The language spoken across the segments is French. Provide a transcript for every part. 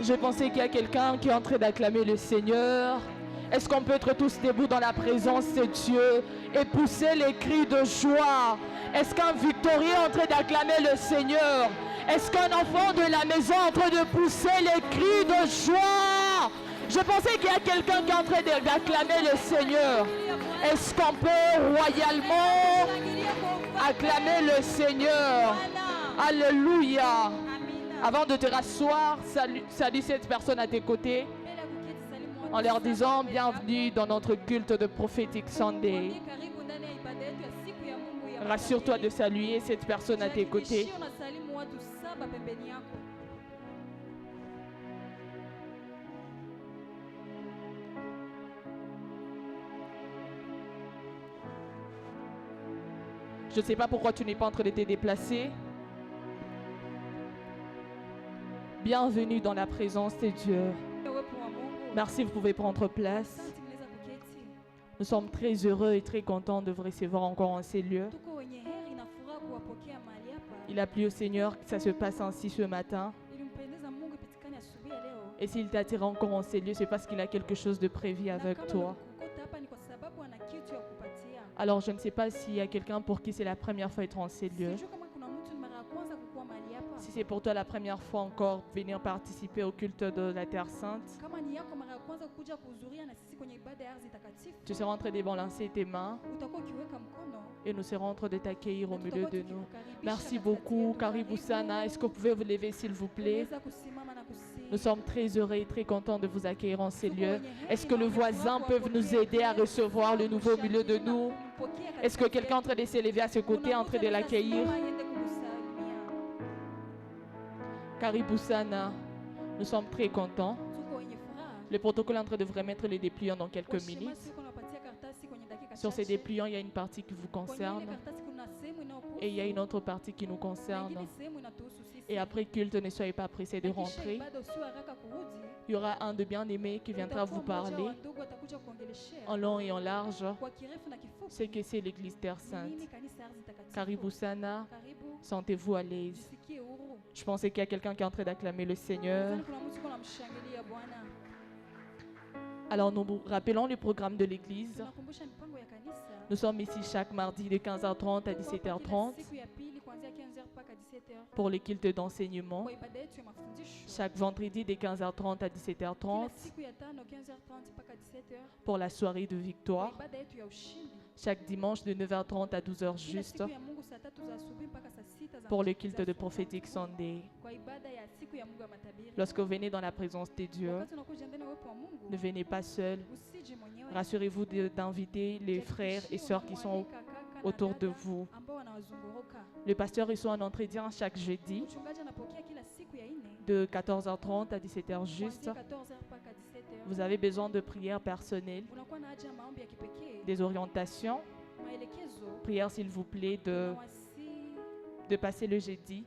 Je pensais qu'il y a quelqu'un qui est en train d'acclamer le Seigneur. Est-ce qu'on peut être tous debout dans la présence de Dieu et pousser les cris de joie? Est-ce qu'un victorieux est en train d'acclamer le Seigneur? Est-ce qu'un enfant de la maison est en train de pousser les cris de joie? Je pensais qu'il y a quelqu'un qui est en train d'acclamer le Seigneur. Est-ce qu'on peut royalement acclamer le Seigneur? Alléluia. Avant de te rasseoir, salue cette personne à tes côtés en leur disant bienvenue dans notre culte de Prophetic Sunday. Rassure-toi de saluer cette personne à tes côtés. Je ne sais pas pourquoi tu n'es pas en train de te déplacer. Bienvenue dans la présence de Dieu. Merci, vous pouvez prendre place. Nous sommes très heureux et très contents de vous recevoir encore en ces lieux. Il a plu au Seigneur que ça se passe ainsi ce matin. Et s'il t'attire encore en ces lieux, c'est parce qu'il a quelque chose de prévu avec toi. Alors, je ne sais pas s'il y a quelqu'un pour qui c'est la première fois d'être en ces lieux. Si c'est pour toi la première fois encore venir participer au culte de la Terre Sainte, tu seras en train de balancer tes mains et nous serons en train de t'accueillir au milieu de nous. Merci beaucoup, Karibu Sana. Est-ce que vous pouvez vous lever s'il vous plaît? Nous sommes très heureux et très contents de vous accueillir en ces lieux. Est-ce que le voisin peut nous aider à recevoir le nouveau au milieu de nous? Est-ce que quelqu'un est en train de s'élever à ce côté, en train de l'accueillir? Karibu Sana, nous sommes très contents. Le protocole est en train de vous remettre les dépliants dans quelques minutes. Sur ces dépliants, il y a une partie qui vous concerne et il y a une autre partie qui nous concerne. Et après culte, ne soyez pas pressés de rentrer. Il y aura un de bien-aimés qui viendra vous parler en long et en large ce que c'est l'église Terre Sainte. Karibu Sana, sentez-vous à l'aise. Je pensais qu'il y a quelqu'un qui est en train d'acclamer le Seigneur. Alors nous vous rappelons le programme de l'église. Nous sommes ici chaque mardi de 15h30 à 17h30 pour les cultes d'enseignement. Chaque vendredi de 15h30 à 17h30 pour la soirée de victoire. Chaque dimanche de 9h30 à 12h juste pour le culte de Prophetic Sunday. Lorsque vous venez dans la présence de Dieu, ne venez pas seul. Rassurez-vous d'inviter les frères et sœurs qui sont autour de vous. Le pasteur reçoit un entretien chaque jeudi de 14h30 à 17h juste. Vous avez besoin de prières personnelles, des orientations. Prière s'il vous plaît de passer le jeudi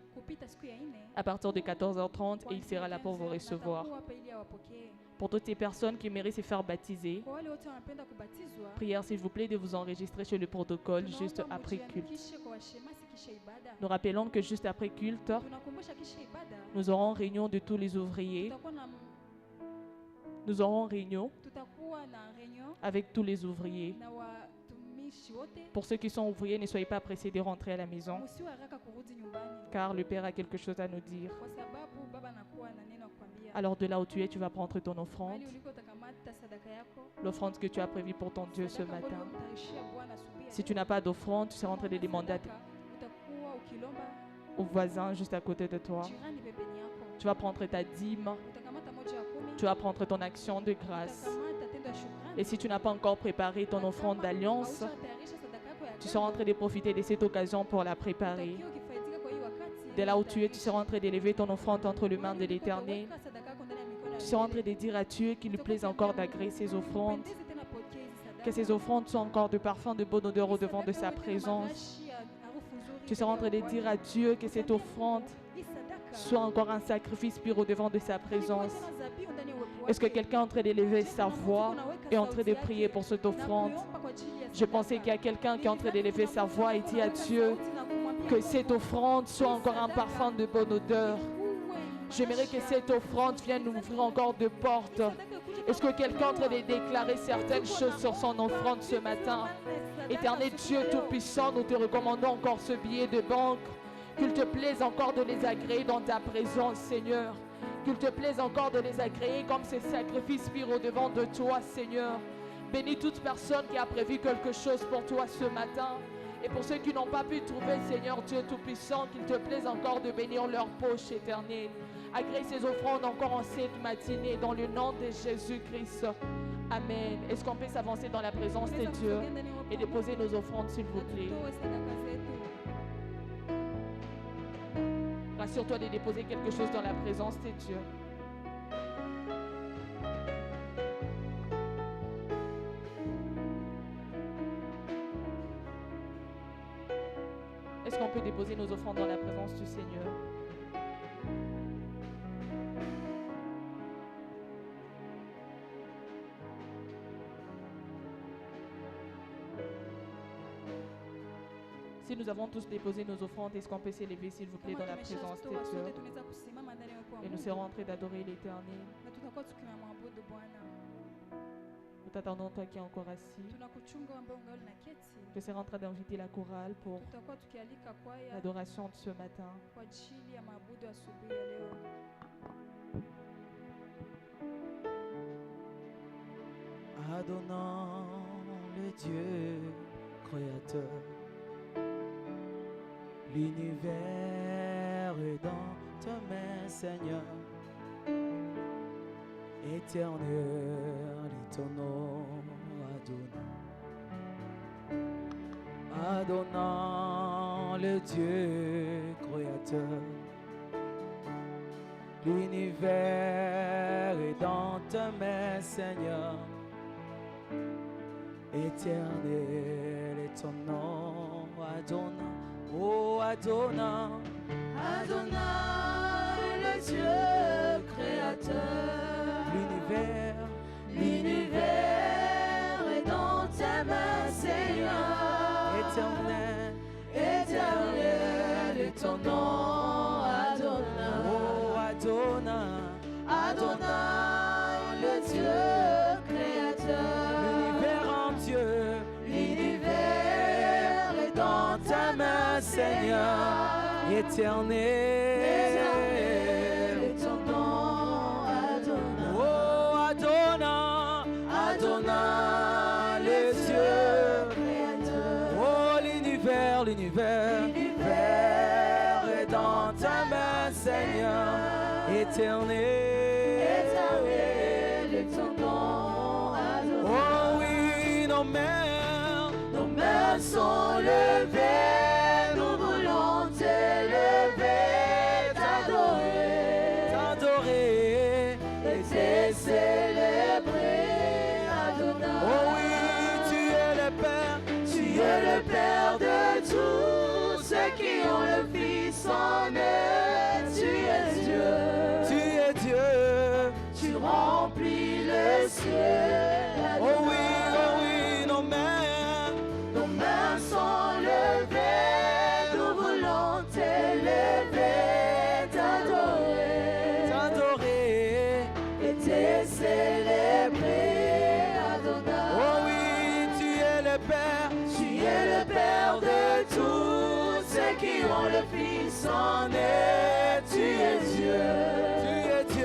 à partir de 14h30 et il sera là pour vous recevoir. Pour toutes ces personnes qui méritent se faire baptiser, prière s'il vous plaît de vous enregistrer sur le protocole juste après culte. Nous rappelons que juste après culte, nous aurons réunion de tous les ouvriers. Nous aurons réunion avec tous les ouvriers. Pour ceux qui sont ouvriers, ne soyez pas pressés de rentrer à la maison, car le Père a quelque chose à nous dire. Alors de là où tu es, tu vas prendre ton offrande, l'offrande que tu as prévue pour ton Dieu ce matin. Si tu n'as pas d'offrande, tu seras en train de demander au voisin juste à côté de toi. Tu vas prendre ta dîme, tu vas prendre ton action de grâce. Et si tu n'as pas encore préparé ton offrande d'alliance, tu seras en train de profiter de cette occasion pour la préparer. De là où tu es, tu seras en train d'élever ton offrande entre les mains de l'Éternel. Tu seras en train de dire à Dieu qu'il lui plaise encore d'agréer ses offrandes. Que ces offrandes soient encore de parfum de bonne odeur au devant de sa présence. Tu seras en train de dire à Dieu que cette offrande soit encore un sacrifice pur au devant de sa présence. Est-ce que quelqu'un est en train d'élever sa voix et en train de prier pour cette offrande? Je pensais qu'il y a quelqu'un qui est en train d'élever sa voix et dit à Dieu que cette offrande soit encore un parfum de bonne odeur. J'aimerais que cette offrande vienne nous ouvrir encore de portes. Est-ce que quelqu'un est en train de déclarer certaines choses sur son offrande ce matin? Éternel Dieu Tout-Puissant, nous te recommandons encore ce billet de banque. Qu'il te plaise encore de les agréer dans ta présence, Seigneur. Qu'il te plaise encore de les agréer comme ces sacrifices purs au-devant de toi, Seigneur. Bénis toute personne qui a prévu quelque chose pour toi ce matin. Et pour ceux qui n'ont pas pu trouver, Seigneur Dieu Tout-Puissant, qu'il te plaise encore de bénir leur poche éternelle. Agrée ces offrandes encore en cette matinée, dans le nom de Jésus-Christ. Amen. Est-ce qu'on peut s'avancer dans la présence de Dieu et déposer nos offrandes, s'il vous plaît? Rassure-toi de déposer quelque chose dans la présence de Dieu. Est-ce qu'on peut déposer nos offrandes dans la présence du Seigneur? Si nous avons tous déposé nos offrandes, est-ce qu'on peut s'élever, s'il vous plaît, dans la présence de Dieu? Et nous serons en train d'adorer l'Éternel. Nous t'attendons, toi qui es encore assis. Je serai en train d'inviter la chorale pour l'adoration de ce matin. Adonant le Dieu créateur, l'univers est dans tes mains, Seigneur. Éternel est ton nom, Adonai. Adonant le Dieu créateur, l'univers est dans tes mains, Seigneur. Éternel est ton nom, Adonai. Oh Adonai, Adonai le Dieu créateur, l'univers est dans tes mains, Seigneur. Éternel, éternel est ton nom, Adonai. Oh Adonai, Adonai le Dieu créateur, l'univers entier, l'univers est dans ta main, Seigneur. Éternel est ton nom, Adonai. Oh Adonai, Adonai le Dieu créateur. Oh l'univers est dans ta main, Seigneur. Éternel est ton nom, Adonai. Oh oui, nos mains sont levées, nous voulons t'élever, t'adorer et te célébrer, Adonai. Oh oui, tu es le Père de tous ceux qui ont le Fils en eux. Tu es Dieu, tu remplis le ciel, Adonai. Oh oui, nos mains sont levées, nous voulons t'élever, t'adorer et te célébrer, Adonai. Oh oui, tu es le Père de tous ceux qui ont le Fils en eux. Tu es Dieu, tu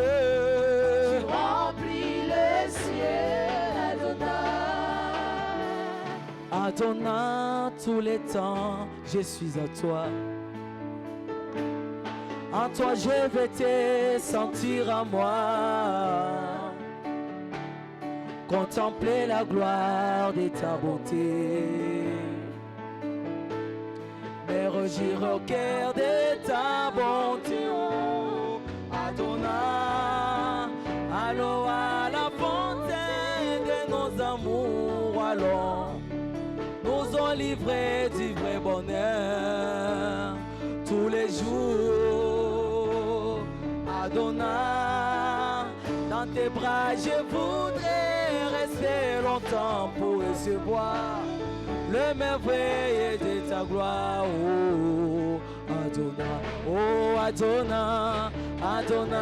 remplis le ciel, Adonai. Adonai, tous les temps, je suis à toi. En toi, je vais te sentir à moi. Contempler la gloire de ta bonté. Mais rougir au cœur de ta bonté. Oh, Adonai, allons à la fontaine de nos amours, allons. Nous ont livré du vrai bonheur tous les jours. Adonai, dans tes bras je voudrais rester longtemps pour recevoir le merveille de ta gloire. Oh, Adonai, oh Adonai, Adonai.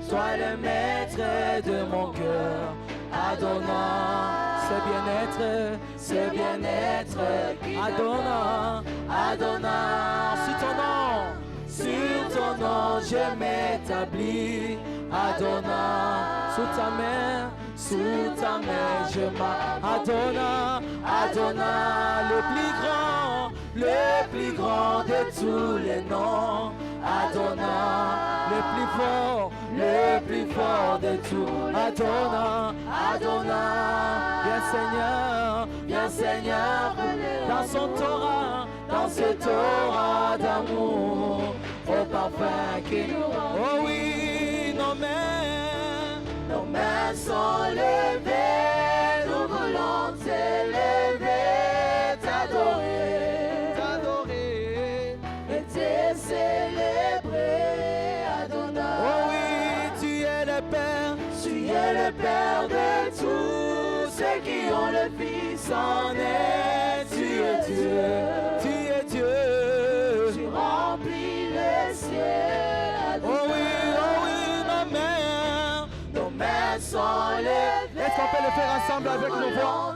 Toi le maître de mon cœur. Adonai, c'est bien-être. Adonai, Adonai. Sur ton nom, je m'établis. Adonai, sous ta main, je m'adonne. Adonai, le plus grand de tous les noms. Adonai, le plus fort de tout. Adonai, bien Seigneur, dans son Torah, dans ce Torah d'amour, au parfum qui nous rend. Oh oui, nos mains sont levées, nous voulons t'élever, t'adorer et te célébrer, Adonai. Oh oui, tu es le Père de tous ceux qui ont le Fils en est. Tu es Dieu, tu remplis le ciel, Adonai. Oh oui, nos mains sont levées. Est-ce qu'on peut le faire ensemble avec nos voix?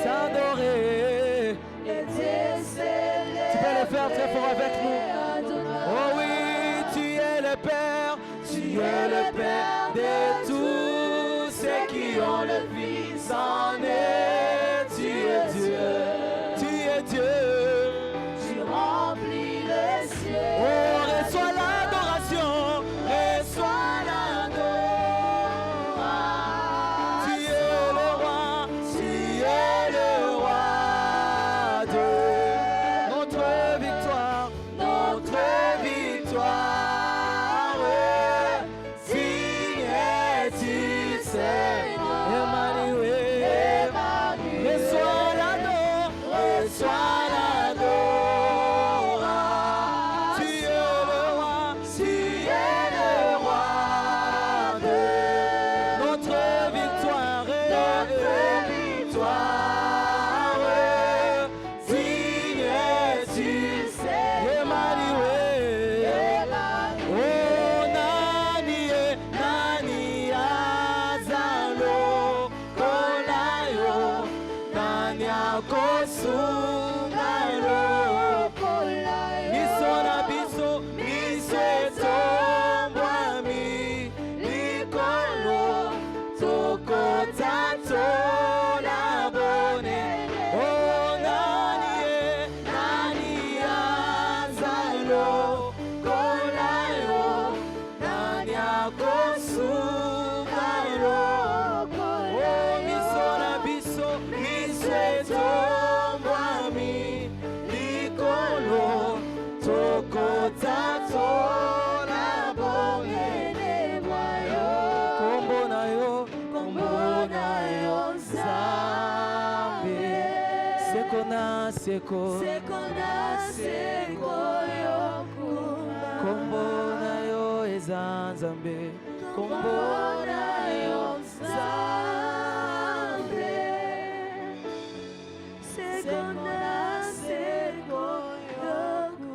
T'adorer et te célébrer. Tu peux le faire très fort avec nous. Oh oui, tu es le Père de tous ceux qui ont le Fils en est. Tu es Dieu, tu remplis le ciel. Oh, reçois l'adoration, tu es le roi de notre victoire.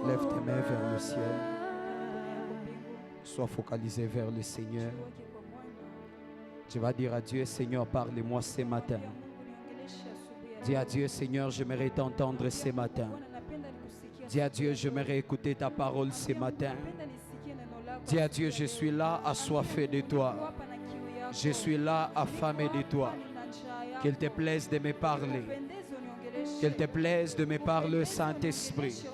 Lève tes mains vers le ciel. Sois focalisé vers le Seigneur. Tu vas dire à Dieu, Seigneur, parle-moi ce matin. Dis à Dieu, Seigneur, j'aimerais t'entendre ce matin. Dis à Dieu, j'aimerais écouter ta parole ce matin. Dis à Dieu, je suis là assoiffé de toi. Je suis là affamé de toi. Qu'il te plaise de me parler. Qu'il te plaise de me parler, Saint-Esprit.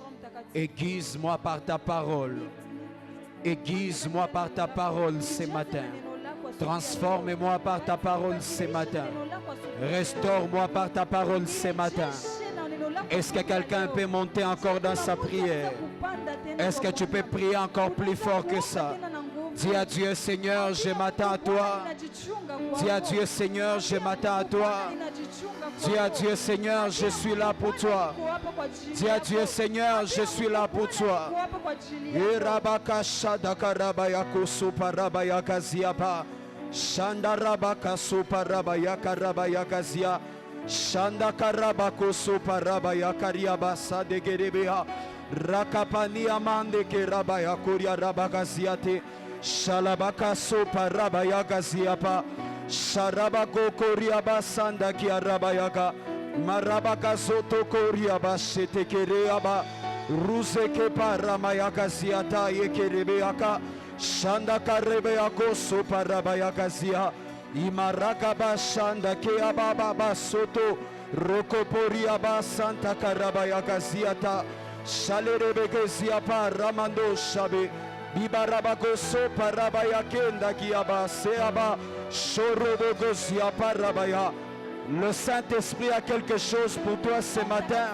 Aiguise-moi par ta parole. Aiguise-moi par ta parole ce matin. Transforme-moi par ta parole ce matin. Restaure-moi par ta parole ce matin. Est-ce que quelqu'un peut monter encore dans sa prière? Est-ce que tu peux prier encore plus fort que ça? Dis à Dieu, Seigneur, je m'attends à toi. Dis à Dieu, Seigneur, je m'attends à toi. Dis à Dieu, Seigneur, je suis là pour toi. Dis à Dieu, Seigneur, je suis là pour toi. Shanda karabako soparaba ya kariaba sadegerebea. Rakapani amande kerabaya kuria rabagaziate. Shalabaka soparaba ya gaziapa. Sharabako koriaba sanda kia rabayaga. Marabaka zoto koriaba shetekereaba. Ruzeke paramayaka ziata yekerebeaka. Shanda karebeako soparabaya zia. Imaraka bashanda kea baba soto. Rokoporiaba santa karabaya ziata. Shalerebeke ziapa ramando shabe. Bibarabako soparabaya kenda kiaba seaba. Shorobogo ziapa rabaya. Le Saint-Esprit a quelque chose pour toi ce matin.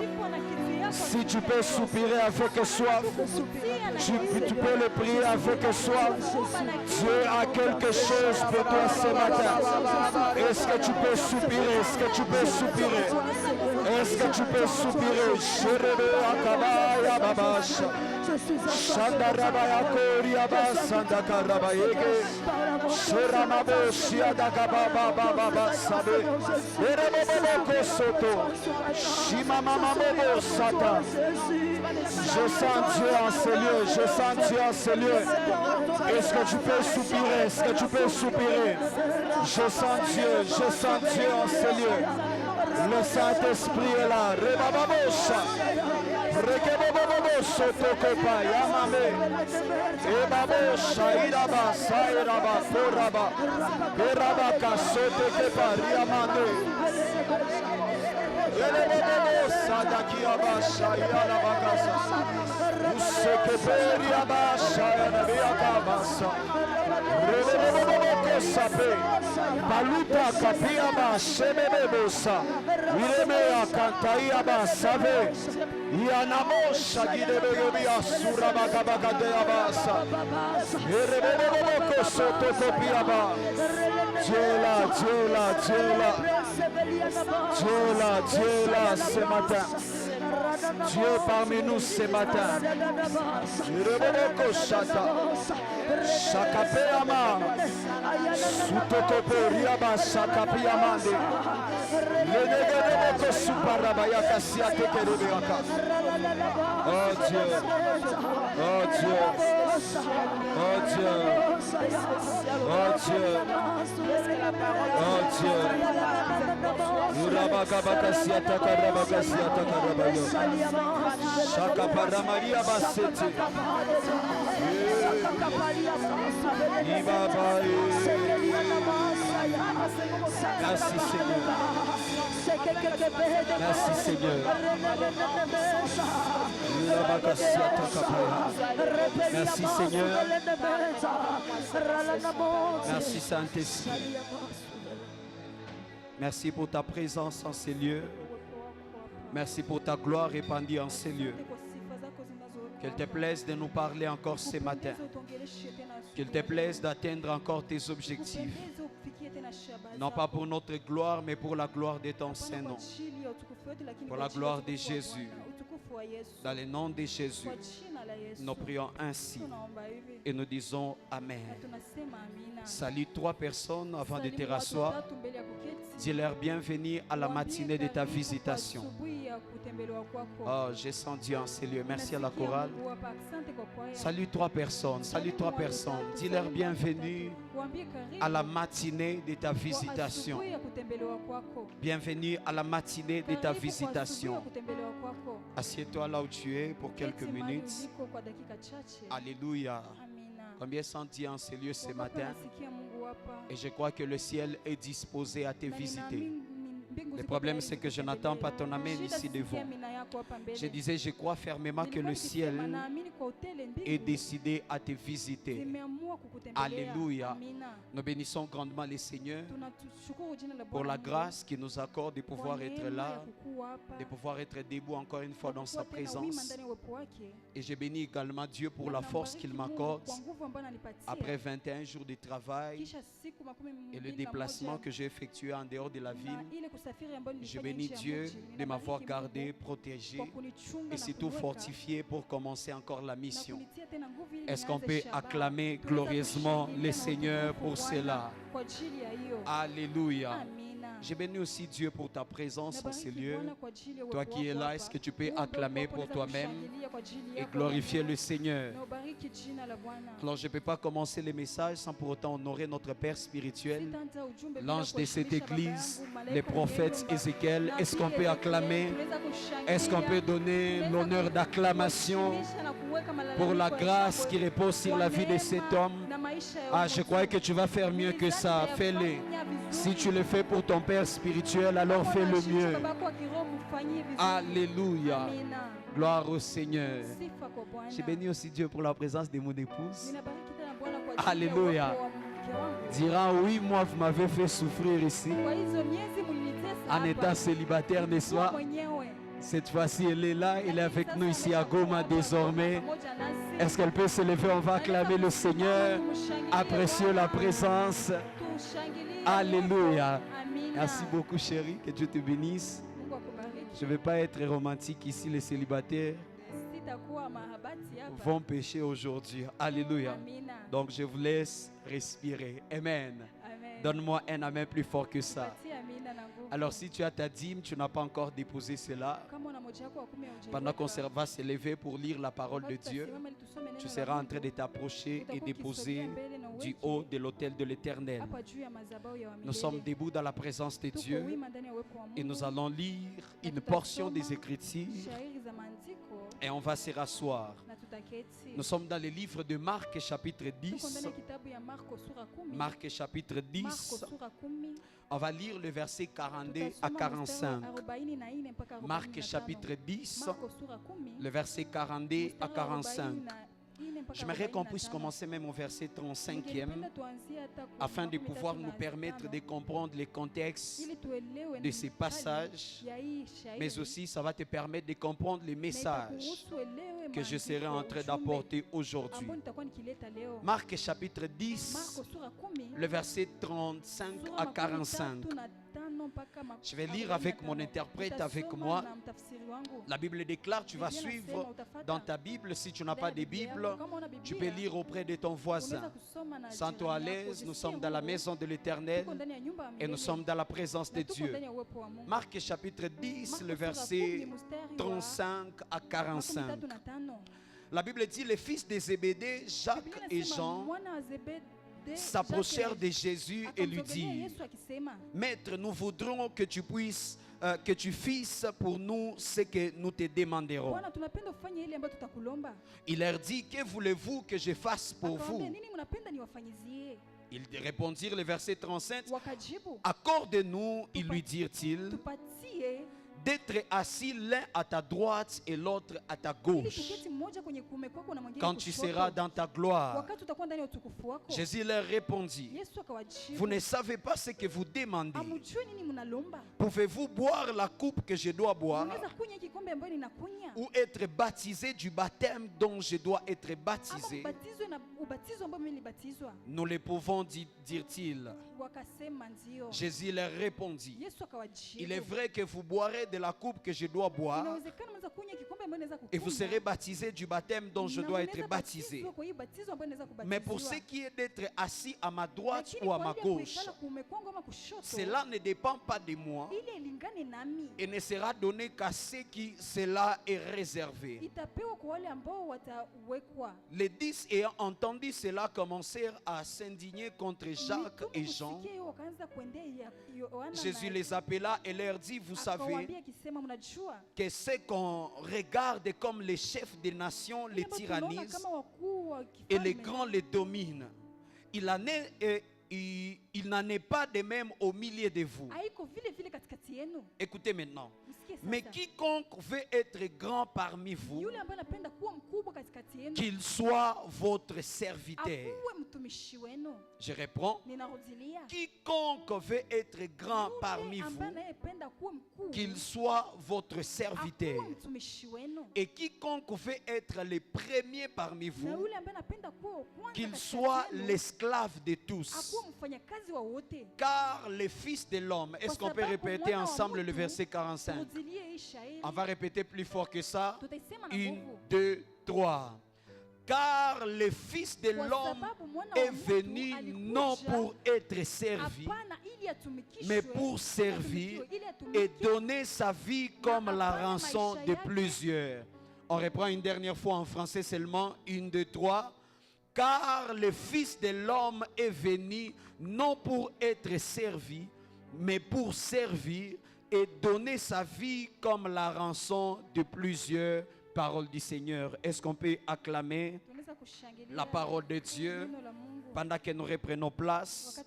Si tu peux soupirer avec soif, tu peux le prier avec soif. Dieu a quelque chose pour toi ce matin. Est-ce que tu peux soupirer? Est-ce que tu peux soupirer? Est-ce que tu peux soupirer? Sherebe akabaya babasha. Shandarabaya koriaba sandakarabayege. Sheramabo shiadakababa baba sabe. Erebobo soto. Shimamamamo sata. Je sens Dieu en ces lieux, je sens Dieu en ces lieux. Est-ce que tu peux soupirer? Est-ce que tu peux soupirer? Je sens Dieu en ces lieux. Le Saint-Esprit est là. Rebababosha. Rekebobobobo sotokopa yamame. Ebabosha iraba sairaba koraba. Berabaka sotokepa riamane. Sadakia basha yana bakasa. Usekeperi abasha yana biakabasa. Rebebebebebe sape. Baluta kapia basha bebebosa. Iremea kantaia basave. Yanamosha gidebebe asura bakabakade abasa. Rebebebebe soto kopia ba. Dieu là ce matin. Dieu parmi nous ce matin. Rebeko shata. Shakapeyama. Sutokopo riaba shakapiyamande. Lenegedebeko suparabaya kasiate kerebeaka. Oh Dieu. Oh Dieu. Oh Dieu. Oh Dieu. Oh Dieu. Urabakabakasiata karabakasiata karabayo. Shaka paramaria basete. Merci Seigneur. Merci Seigneur. Merci Seigneur. Merci Saint-Esprit. Merci pour ta présence en ces lieux. Merci pour ta gloire répandue en ces lieux. Qu'il te plaise de nous parler encore ce matin. Qu'il te plaise d'atteindre encore tes objectifs. Non pas pour notre gloire, mais pour la gloire de ton Saint-Nom. Pour la gloire de Jésus. Dans le nom de Jésus, nous prions ainsi et nous disons Amen. Salue 3 personnes avant de te rasseoir. Dis-leur bienvenue à la matinée de ta visitation. Oh, je sens Dieu en ces lieux. Merci à la chorale. Salue 3 personnes. Salue 3 personnes. Dis-leur bienvenue à la matinée de ta visitation. Bienvenue à la matinée de ta visitation. Assieds-toi là où tu es pour quelques minutes. Alléluia. Combien sont Dieu en ces lieux ce matin? Et je crois que le ciel est disposé à te visiter. Le problème, c'est que je n'attends pas ton amen ici devant. Je disais, je crois fermement que le ciel est décidé à te visiter. Alléluia. Nous bénissons grandement le Seigneur pour la grâce qu'il nous accorde de pouvoir être là, de pouvoir être debout encore une fois dans sa présence. Et je bénis également Dieu pour la force qu'il m'accorde après 21 jours de travail et le déplacement que j'ai effectué en dehors de la ville. Je bénis Dieu de m'avoir gardé, protégé et surtout fortifié pour commencer encore la mission. Est-ce qu'on peut acclamer glorieusement le Seigneur pour cela? Alléluia. J'ai béni aussi Dieu pour ta présence en ces lieux. Toi qui es là, est-ce que tu peux acclamer pour toi-même et glorifier le Seigneur? Alors je ne peux pas commencer les messages sans pour autant honorer notre Père spirituel, l'ange de cette église, les prophètes Ézéchiel. Est-ce qu'on peut acclamer? Est-ce qu'on peut donner l'honneur d'acclamation pour la grâce qui repose sur la vie de cet homme? Ah, je crois que tu vas faire mieux que ça. Fais-le. Si tu le fais pour ton Père spirituel, alors fais-le mieux. Alléluia. Gloire au Seigneur. J'ai béni aussi Dieu pour la présence de mon épouse. Alléluia. Dira, oui, moi, vous m'avez fait souffrir ici. En étant célibataire, n'est-ce pas? Cette fois-ci, elle est là. Elle est avec nous ici à Goma désormais. Est-ce qu'elle peut se lever? On va acclamer le Seigneur. Apprécier la présence. Alléluia. Merci beaucoup, chérie. Que Dieu te bénisse. Je ne vais pas être romantique ici. Les célibataires vont pécher aujourd'hui. Alléluia. Donc, je vous laisse respirer. Amen. Donne-moi un amen plus fort que ça. Alors, si tu as ta dîme, tu n'as pas encore déposé cela. Pendant qu'on va se lever pour lire la parole de Dieu, tu seras en train de t'approcher et déposer du haut de l'autel de l'Éternel. Nous sommes debout dans la présence de Dieu et nous allons lire une portion des Écritures et on va se rasseoir. Nous sommes dans le livre de Marc chapitre 10. Marc chapitre 10. On va lire le verset 42 à 45. Marc chapitre 10, le verset 42 à 45. J'aimerais qu'on puisse commencer même au verset 35e afin de pouvoir nous permettre de comprendre les contextes de ces passages, mais aussi ça va te permettre de comprendre les messages que je serai en train d'apporter aujourd'hui. Marc chapitre 10, le verset 35 à 45. Je vais lire avec mon interprète avec moi. La Bible déclare, tu vas suivre dans ta Bible. Si tu n'as pas de Bible, tu peux lire auprès de ton voisin. Sens-toi à l'aise, nous sommes dans la maison de l'Éternel et nous sommes dans la présence de Dieu. Marc chapitre 10, le verset 35 à 45. La Bible dit, les fils de Zébédée, Jacques et Jean, s'approchèrent de Jésus et lui dirent, Maître, nous voudrons que tu puisses, que tu fasses pour nous ce que nous te demanderons. Il leur dit, que voulez-vous que je fasse pour vous? Ils répondirent, le verset 37, accorde-nous, ils lui dirent-ils, d'être assis l'un à ta droite et l'autre à ta gauche quand tu seras dans ta gloire. Jésus leur répondit, vous ne savez pas ce que vous demandez. Pouvez-vous boire la coupe que je dois boire ou être baptisé du baptême dont je dois être baptisé? Nous le pouvons, dirent-ils. Jésus leur répondit, il est vrai que vous boirez de la coupe que je dois boire et vous serez baptisé du baptême dont je dois être baptisé. Mais pour ce qui est d'être assis à ma droite ou à ma gauche, cela ne dépend pas de moi et ne sera donné qu'à ceux qui cela est réservé. Les 10 ayant entendu cela commencèrent à s'indigner contre Jacques et Jean. Jésus les appela et leur dit, vous savez que ce qu'on regarde comme les chefs des nations les tyrannisent et les grands les dominent. Il n'en est pas de même au milieu de vous. Écoutez maintenant. Mais quiconque veut être grand parmi vous, qu'il soit votre serviteur. Je reprends. Quiconque veut être grand parmi vous, qu'il soit votre serviteur. Et quiconque veut être le premier parmi vous, qu'il soit l'esclave de tous. Car les fils de l'homme, est-ce qu'on peut répéter ensemble le verset 45? On va répéter plus fort que ça. 1, 2, 3. Car le Fils de l'homme est venu non pour être servi, mais pour servir et donner sa vie comme la rançon de plusieurs. On reprend une dernière fois en français seulement, 1, 2, 3. Car le Fils de l'homme est venu non pour être servi, mais pour servir et donner sa vie comme la rançon de plusieurs. Parole du Seigneur. Est-ce qu'on peut acclamer la parole de Dieu pendant que nous reprenons place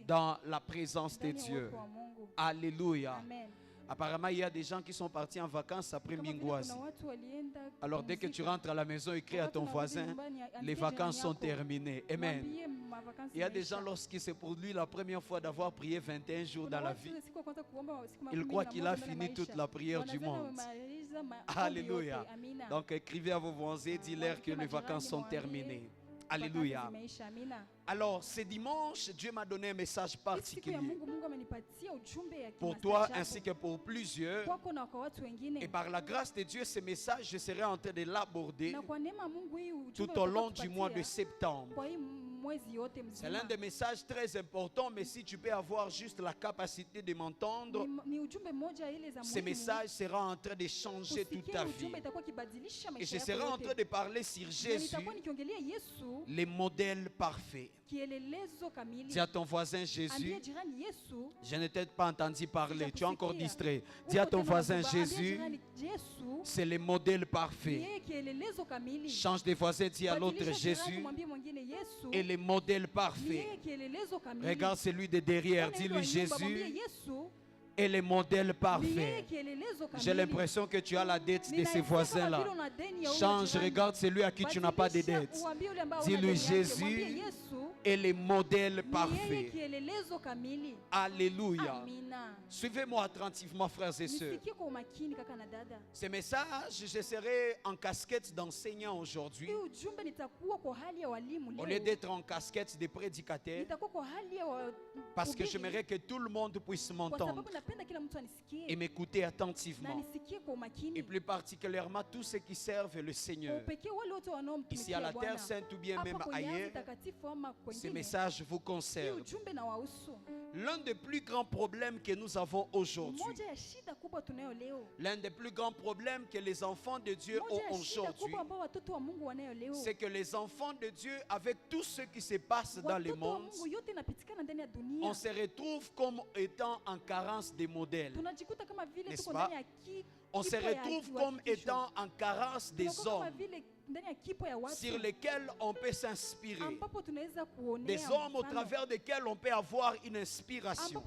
dans la présence de Dieu? Alléluia. Apparemment, il y a des gens qui sont partis en vacances après Mingwazi. Alors, dès que tu rentres à la maison, écris à ton voisin, les vacances sont terminées. Amen. Il y a des gens, lorsqu'il s'est produit la première fois d'avoir prié 21 jours dans la vie, il croit qu'il a fini toute la prière du monde. Alléluia. Donc, écrivez à vos voisins et dites-leur que les vacances sont terminées. Alléluia. Alors, ce dimanche, Dieu m'a donné un message particulier pour toi ainsi que pour plusieurs. Et par la grâce de Dieu, ce message, je serai en train de l'aborder tout au long du mois de septembre. C'est l'un des messages très importants, mais si tu peux avoir juste la capacité de m'entendre, ce message sera en train de changer toute ta vie. Et je serai en train de parler sur Jésus, les modèles parfaits. Dis à ton voisin Jésus, je ne t'ai pas entendu parler, tu es encore distrait. Dis à ton voisin Jésus, c'est le modèle parfait. Change de voisin, dis à l'autre Jésus, et le modèle parfait. Regarde celui de derrière, dis-lui Jésus est le modèle parfait. J'ai l'impression que tu as la dette de ces voisins-là. Change, regarde celui à qui tu n'as pas de dette. Dis-lui Jésus est le modèle parfait. Alléluia. Suivez-moi attentivement, frères et sœurs. Ce message, je serai en casquette d'enseignant aujourd'hui. Au lieu d'être en casquette de prédicateur, parce que j'aimerais que tout le monde puisse m'entendre et m'écouter attentivement. Et plus particulièrement tous ceux qui servent le Seigneur. Ici à la Terre Sainte ou bien même ailleurs, ce message vous concerne. L'un des plus grands problèmes que nous avons aujourd'hui, l'un des plus grands problèmes que les enfants de Dieu ont aujourd'hui, c'est que les enfants de Dieu, avec tout ce qui se passe dans le monde, on se retrouve comme étant en carence de modèles. N'est-ce pas? On se retrouve comme étant en carence des hommes sur lesquels on peut s'inspirer. Des hommes au travers desquels on peut avoir une inspiration.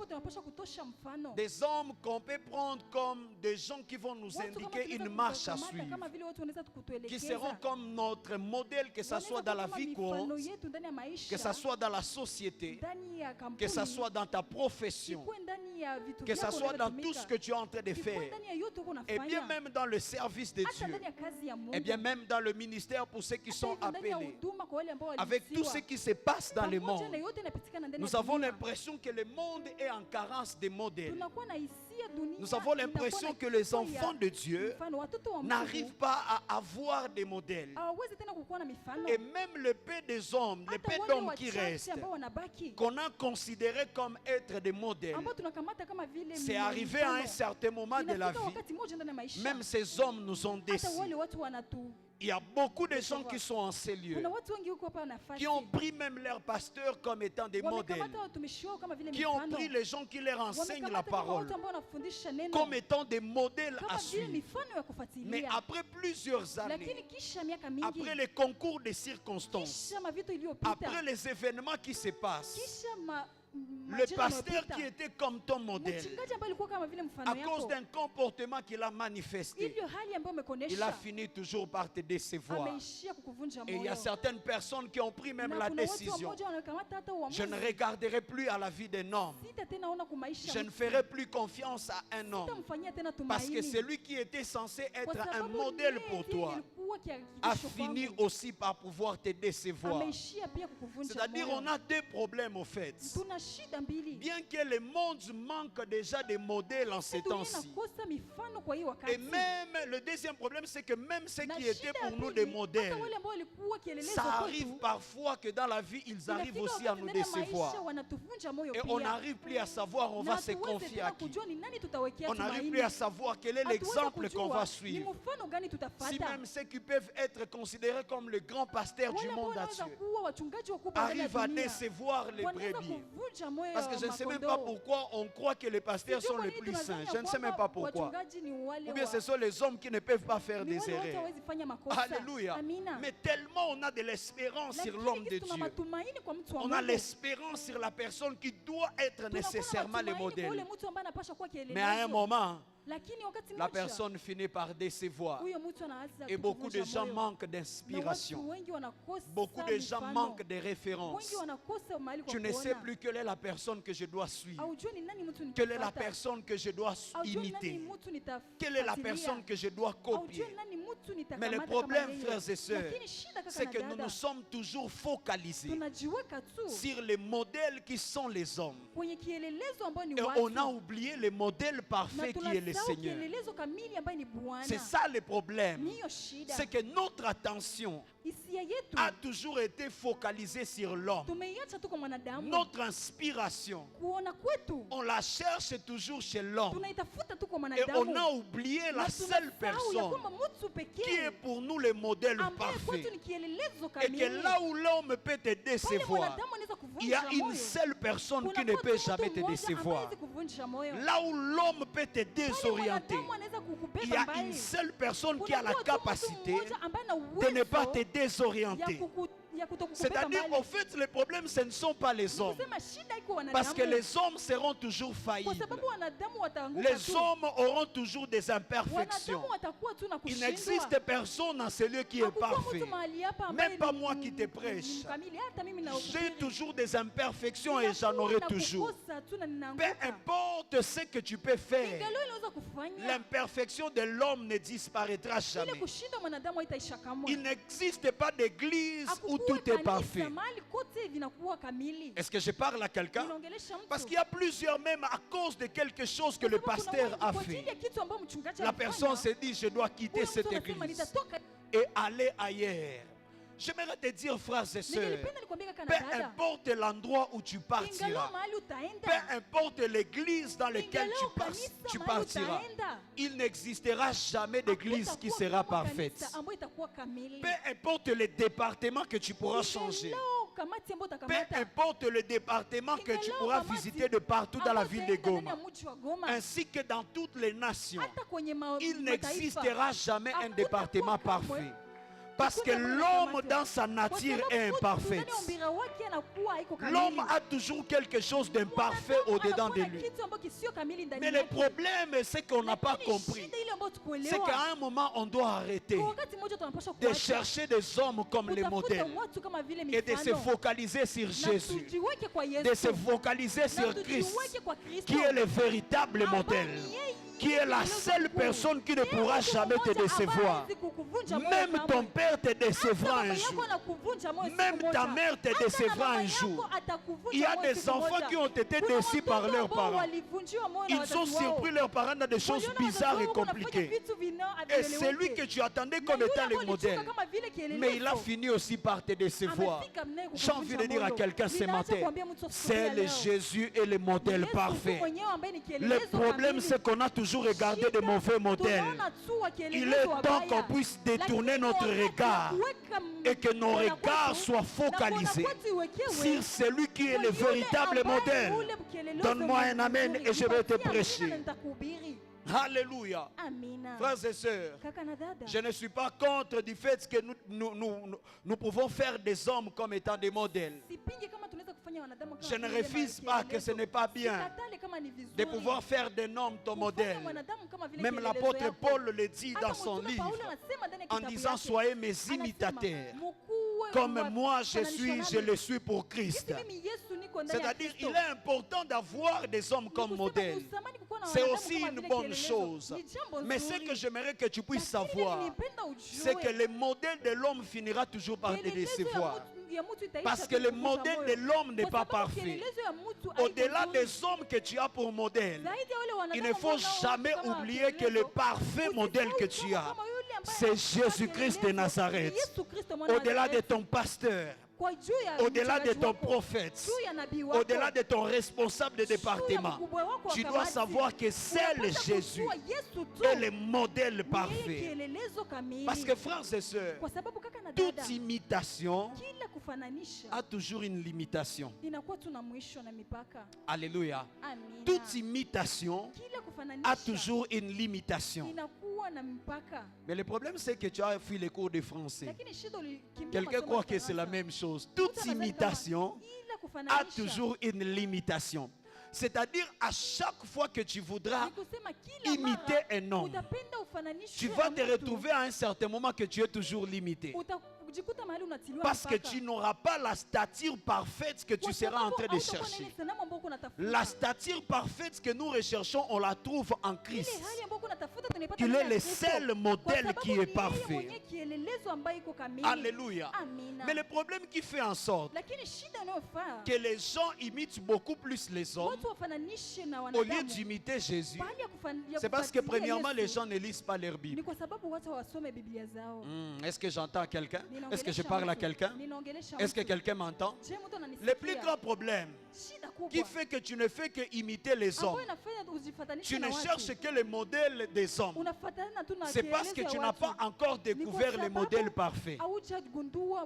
Des hommes qu'on peut prendre comme des gens qui vont nous indiquer une marche à suivre. Qui seront comme notre modèle, que ce soit dans la vie courante, que ce soit dans la société, que ce soit dans ta profession, que ce soit dans tout ce que tu es en train de faire. Et bien même dans le service de Dieu. Et bien même dans le ministère pour ceux qui sont appelés. Avec tout ce qui se passe dans le monde, nous avons l'impression que le monde est en carence de modèles. Nous avons l'impression que les enfants de Dieu n'arrivent pas à avoir des modèles. Et même le peu des hommes, le peu d'hommes qui restent, qu'on a considéré comme être des modèles, c'est arrivé à un certain moment de la vie. Même ces hommes nous ont déçus. Il y a beaucoup de gens qui sont en ces lieux, qui ont pris même leurs pasteurs comme étant des modèles, qui ont pris les gens qui leur enseignent la parole comme étant des modèles à suivre. Mais après plusieurs années, après les concours de circonstances, après les événements qui se passent, le pasteur qui était comme ton modèle, à cause d'un comportement qu'il a manifesté, il a fini toujours par te décevoir. Et il y a certaines personnes qui ont pris même la décision: je ne regarderai plus à la vie d'un homme, je ne ferai plus confiance à un homme, parce que celui qui était censé être un modèle pour toi a fini aussi par pouvoir te décevoir. C'est-à-dire on a deux problèmes au fait. Bien que le monde manque déjà de modèles en ces temps-ci. Et même le deuxième problème, c'est que même ceux qui étaient pour nous des modèles, ça arrive parfois que dans la vie, ils arrivent aussi à nous décevoir. Et on n'arrive plus à savoir on va se confier à qui. On n'arrive plus à savoir quel est l'exemple qu'on va suivre. Si même ceux qui peuvent être considérés comme le grand pasteur du monde entier arrivent à décevoir les brebis. Parce que je ne sais même pas pourquoi on croit que les pasteurs sont les plus saints. Je ne sais même pas pourquoi. Ou bien ce sont les hommes qui ne peuvent pas faire des erreurs. Alléluia. Mais tellement on a de l'espérance sur l'homme de Dieu. On a l'espérance sur la personne qui doit être nécessairement le modèle. Mais à un moment, la personne finit par décevoir. Et beaucoup de gens manquent d'inspiration. Beaucoup de gens manquent de références. Tu ne sais plus quelle est la personne que je dois suivre. Quelle est la personne que je dois imiter. Quelle est la personne que je dois copier. Mais le problème, frères et sœurs, c'est que nous nous sommes toujours focalisés sur les modèles qui sont les hommes. Et on a oublié le modèle parfait qui est le Seigneur. C'est ça le problème. C'est que notre attention a toujours été focalisée sur l'homme. Notre inspiration, on la cherche toujours chez l'homme. Et on a oublié la seule personne qui est pour nous le modèle parfait. Et que là où l'homme peut te décevoir, il y a une seule personne qui ne peut jamais te décevoir. Là où l'homme peut te désorienter, il y a une seule personne qui a la capacité de ne pas te désorienter. C'est-à-dire, au fait, le problème, ce ne sont pas les hommes. Parce que les hommes seront toujours faillibles. Les hommes auront toujours des imperfections. Il n'existe personne dans ce lieu qui est parfait. Même pas moi qui te prêche. J'ai toujours des imperfections et j'en aurai toujours. Peu importe ce que tu peux faire, l'imperfection de l'homme ne disparaîtra jamais. Il n'existe pas d'église où tout est parfait. Est-ce que je parle à quelqu'un? Parce qu'il y a plusieurs, même à cause de quelque chose que le pasteur a fait. La personne se dit, je dois quitter cette église et aller ailleurs. J'aimerais te dire, frères et sœurs, peu importe l'endroit où tu partiras, peu importe l'église dans laquelle tu partiras, il n'existera jamais d'église qui sera parfaite. Peu importe le département que tu pourras changer, peu importe le département que tu pourras visiter de partout dans la ville de Goma, ainsi que dans toutes les nations, il n'existera jamais un département parfait. Parce que l'homme dans sa nature est imparfait. L'homme a toujours quelque chose d'imparfait au-dedans de lui. Mais le problème, c'est qu'on n'a pas compris. C'est qu'à un moment, on doit arrêter de chercher des hommes comme les modèles et de se focaliser sur Jésus, de se focaliser sur Christ, qui est le véritable modèle, qui est la seule personne qui ne pourra jamais te décevoir. Même ton père te décevra un jour. Même ta mère te décevra un jour. Il y a des enfants qui ont été déçus par leurs parents. Ils ont surpris leurs parents dans des choses bizarres et compliquées. Et c'est lui que tu attendais comme étant le modèle. Mais il a fini aussi par te décevoir. J'ai envie de dire à quelqu'un ce matin, c'est le Jésus et le modèle parfait. Le problème, c'est qu'on a toujours regardé de mauvais modèles. Il est temps qu'on puisse détourner notre regard et que nos regards soient focalisés sur celui qui est le véritable modèle. Donne-moi un amen et je vais te prêcher. Alléluia. Frères et sœurs, je ne suis pas contre du fait que nous pouvons faire des hommes comme étant des modèles. Je ne refuse pas que ce n'est pas bien de pouvoir faire d'un homme ton modèle. Même l'apôtre Paul le dit dans son livre en disant, soyez mes imitateurs. Comme moi je le suis pour Christ. C'est-à-dire il est important d'avoir des hommes comme modèle. C'est aussi une bonne chose. Mais ce que j'aimerais que tu puisses savoir, c'est que le modèle de l'homme finira toujours par te décevoir. Parce que le modèle de l'homme n'est pas parfait. Au-delà des hommes que tu as pour modèle, il ne faut jamais oublier que le parfait modèle que tu as, c'est Jésus-Christ de Nazareth. Au-delà de ton pasteur, au-delà de ton prophète, au-delà de ton responsable de département, tu dois savoir que seul Jésus est le modèle parfait. Parce que frères et sœurs, toute imitation a toujours une limitation. Alléluia. Toute imitation a toujours une limitation. Mais le problème, c'est que tu as fui les cours de français. Quelqu'un croit que c'est la même chose. Toute imitation a toujours une limitation. C'est-à-dire, à chaque fois que tu voudras imiter un homme, tu vas te retrouver à un certain moment que tu es toujours limité. Parce que tu n'auras pas la stature parfaite que tu seras en train de chercher. La stature parfaite que nous recherchons, on la trouve en Christ. Il est le seul modèle qui est parfait. Alléluia. Mais le problème qui fait en sorte que les gens imitent beaucoup plus les hommes au lieu d'imiter Jésus, c'est parce que premièrement les gens ne lisent pas leur Bible. Est-ce que j'entends quelqu'un? Est-ce que je parle à quelqu'un? Est-ce que quelqu'un m'entend? Le plus grand problème qui fait que tu ne fais que imiter les hommes, tu ne cherches que le modèle des hommes, c'est parce que tu n'as pas encore découvert le modèle parfait.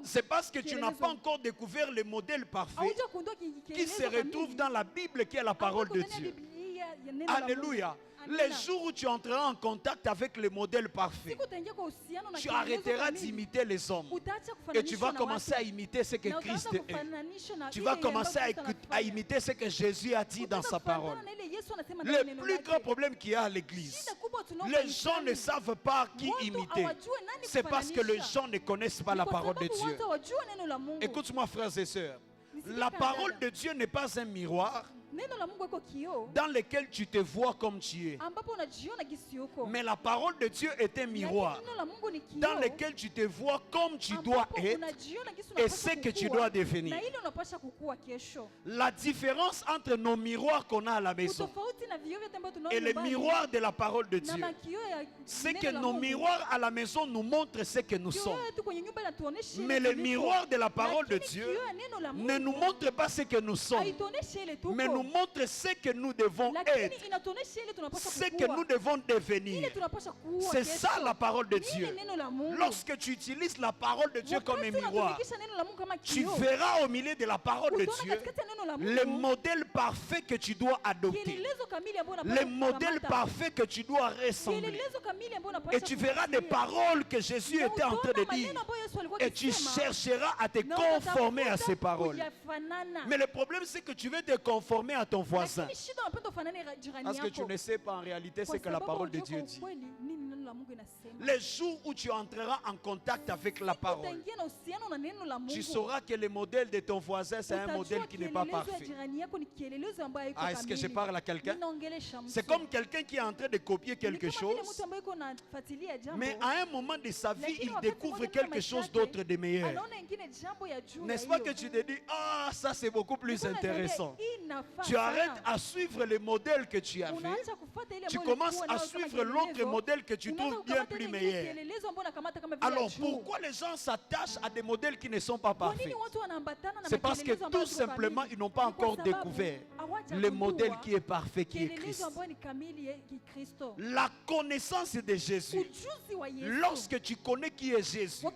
C'est parce que tu n'as pas encore découvert le modèle parfait qui se retrouve dans la Bible, qui est la parole de Dieu. Alléluia. Les jours où tu entreras en contact avec le modèle parfait, tu arrêteras d'imiter les hommes et tu vas commencer à imiter ce que Christ est. Tu vas commencer à imiter ce que Jésus a dit dans sa parole. Le plus grand problème qu'il y a à l'église, les gens ne savent pas qui imiter. C'est parce que les gens ne connaissent pas la parole de Dieu. Écoute-moi, frères et sœurs, la parole de Dieu n'est pas un miroir dans lequel tu te vois comme tu es. Mais la parole de Dieu est un miroir dans lequel tu te vois comme tu dois être et ce que tu dois devenir. La différence entre nos miroirs qu'on a à la maison et les miroirs de la parole de Dieu, c'est que nos miroirs à la maison nous montrent ce que nous sommes. Mais les miroirs de la parole de Dieu ne nous montrent pas ce que nous sommes, mais nous montre ce que nous devons être, ce que nous devons devenir. C'est ça la parole de Dieu. Lorsque tu utilises la parole de Dieu comme un miroir, tu verras au milieu de la parole de Dieu le modèle parfait que tu dois adopter, le modèle parfait que tu dois ressembler. Et tu verras des paroles que Jésus était en train de dire et tu chercheras à te conformer à ces paroles. Mais le problème, c'est que tu veux te conformer à ton voisin parce que tu ne sais pas en réalité ce que la parole de Dieu dit. Les jours où tu entreras en contact avec la parole, tu sauras que le modèle de ton voisin, c'est un modèle qui n'est pas parfait. Ah, est-ce que je parle à quelqu'un? C'est comme quelqu'un qui est en train de copier quelque chose, mais à un moment de sa vie, il découvre quelque chose d'autre de meilleur. N'est-ce pas que tu te dis, ah, ça c'est beaucoup plus intéressant. Tu arrêtes à suivre le modèle que tu avais, tu commences à suivre l'autre modèle que tu trouves bien plus meilleur. Alors pourquoi les gens s'attachent à des modèles qui ne sont pas parfaits? C'est parce que tout simplement ils n'ont pas encore découvert le modèle qui est parfait, qui est Christ. La connaissance de Jésus, lorsque tu connais qui est Jésus,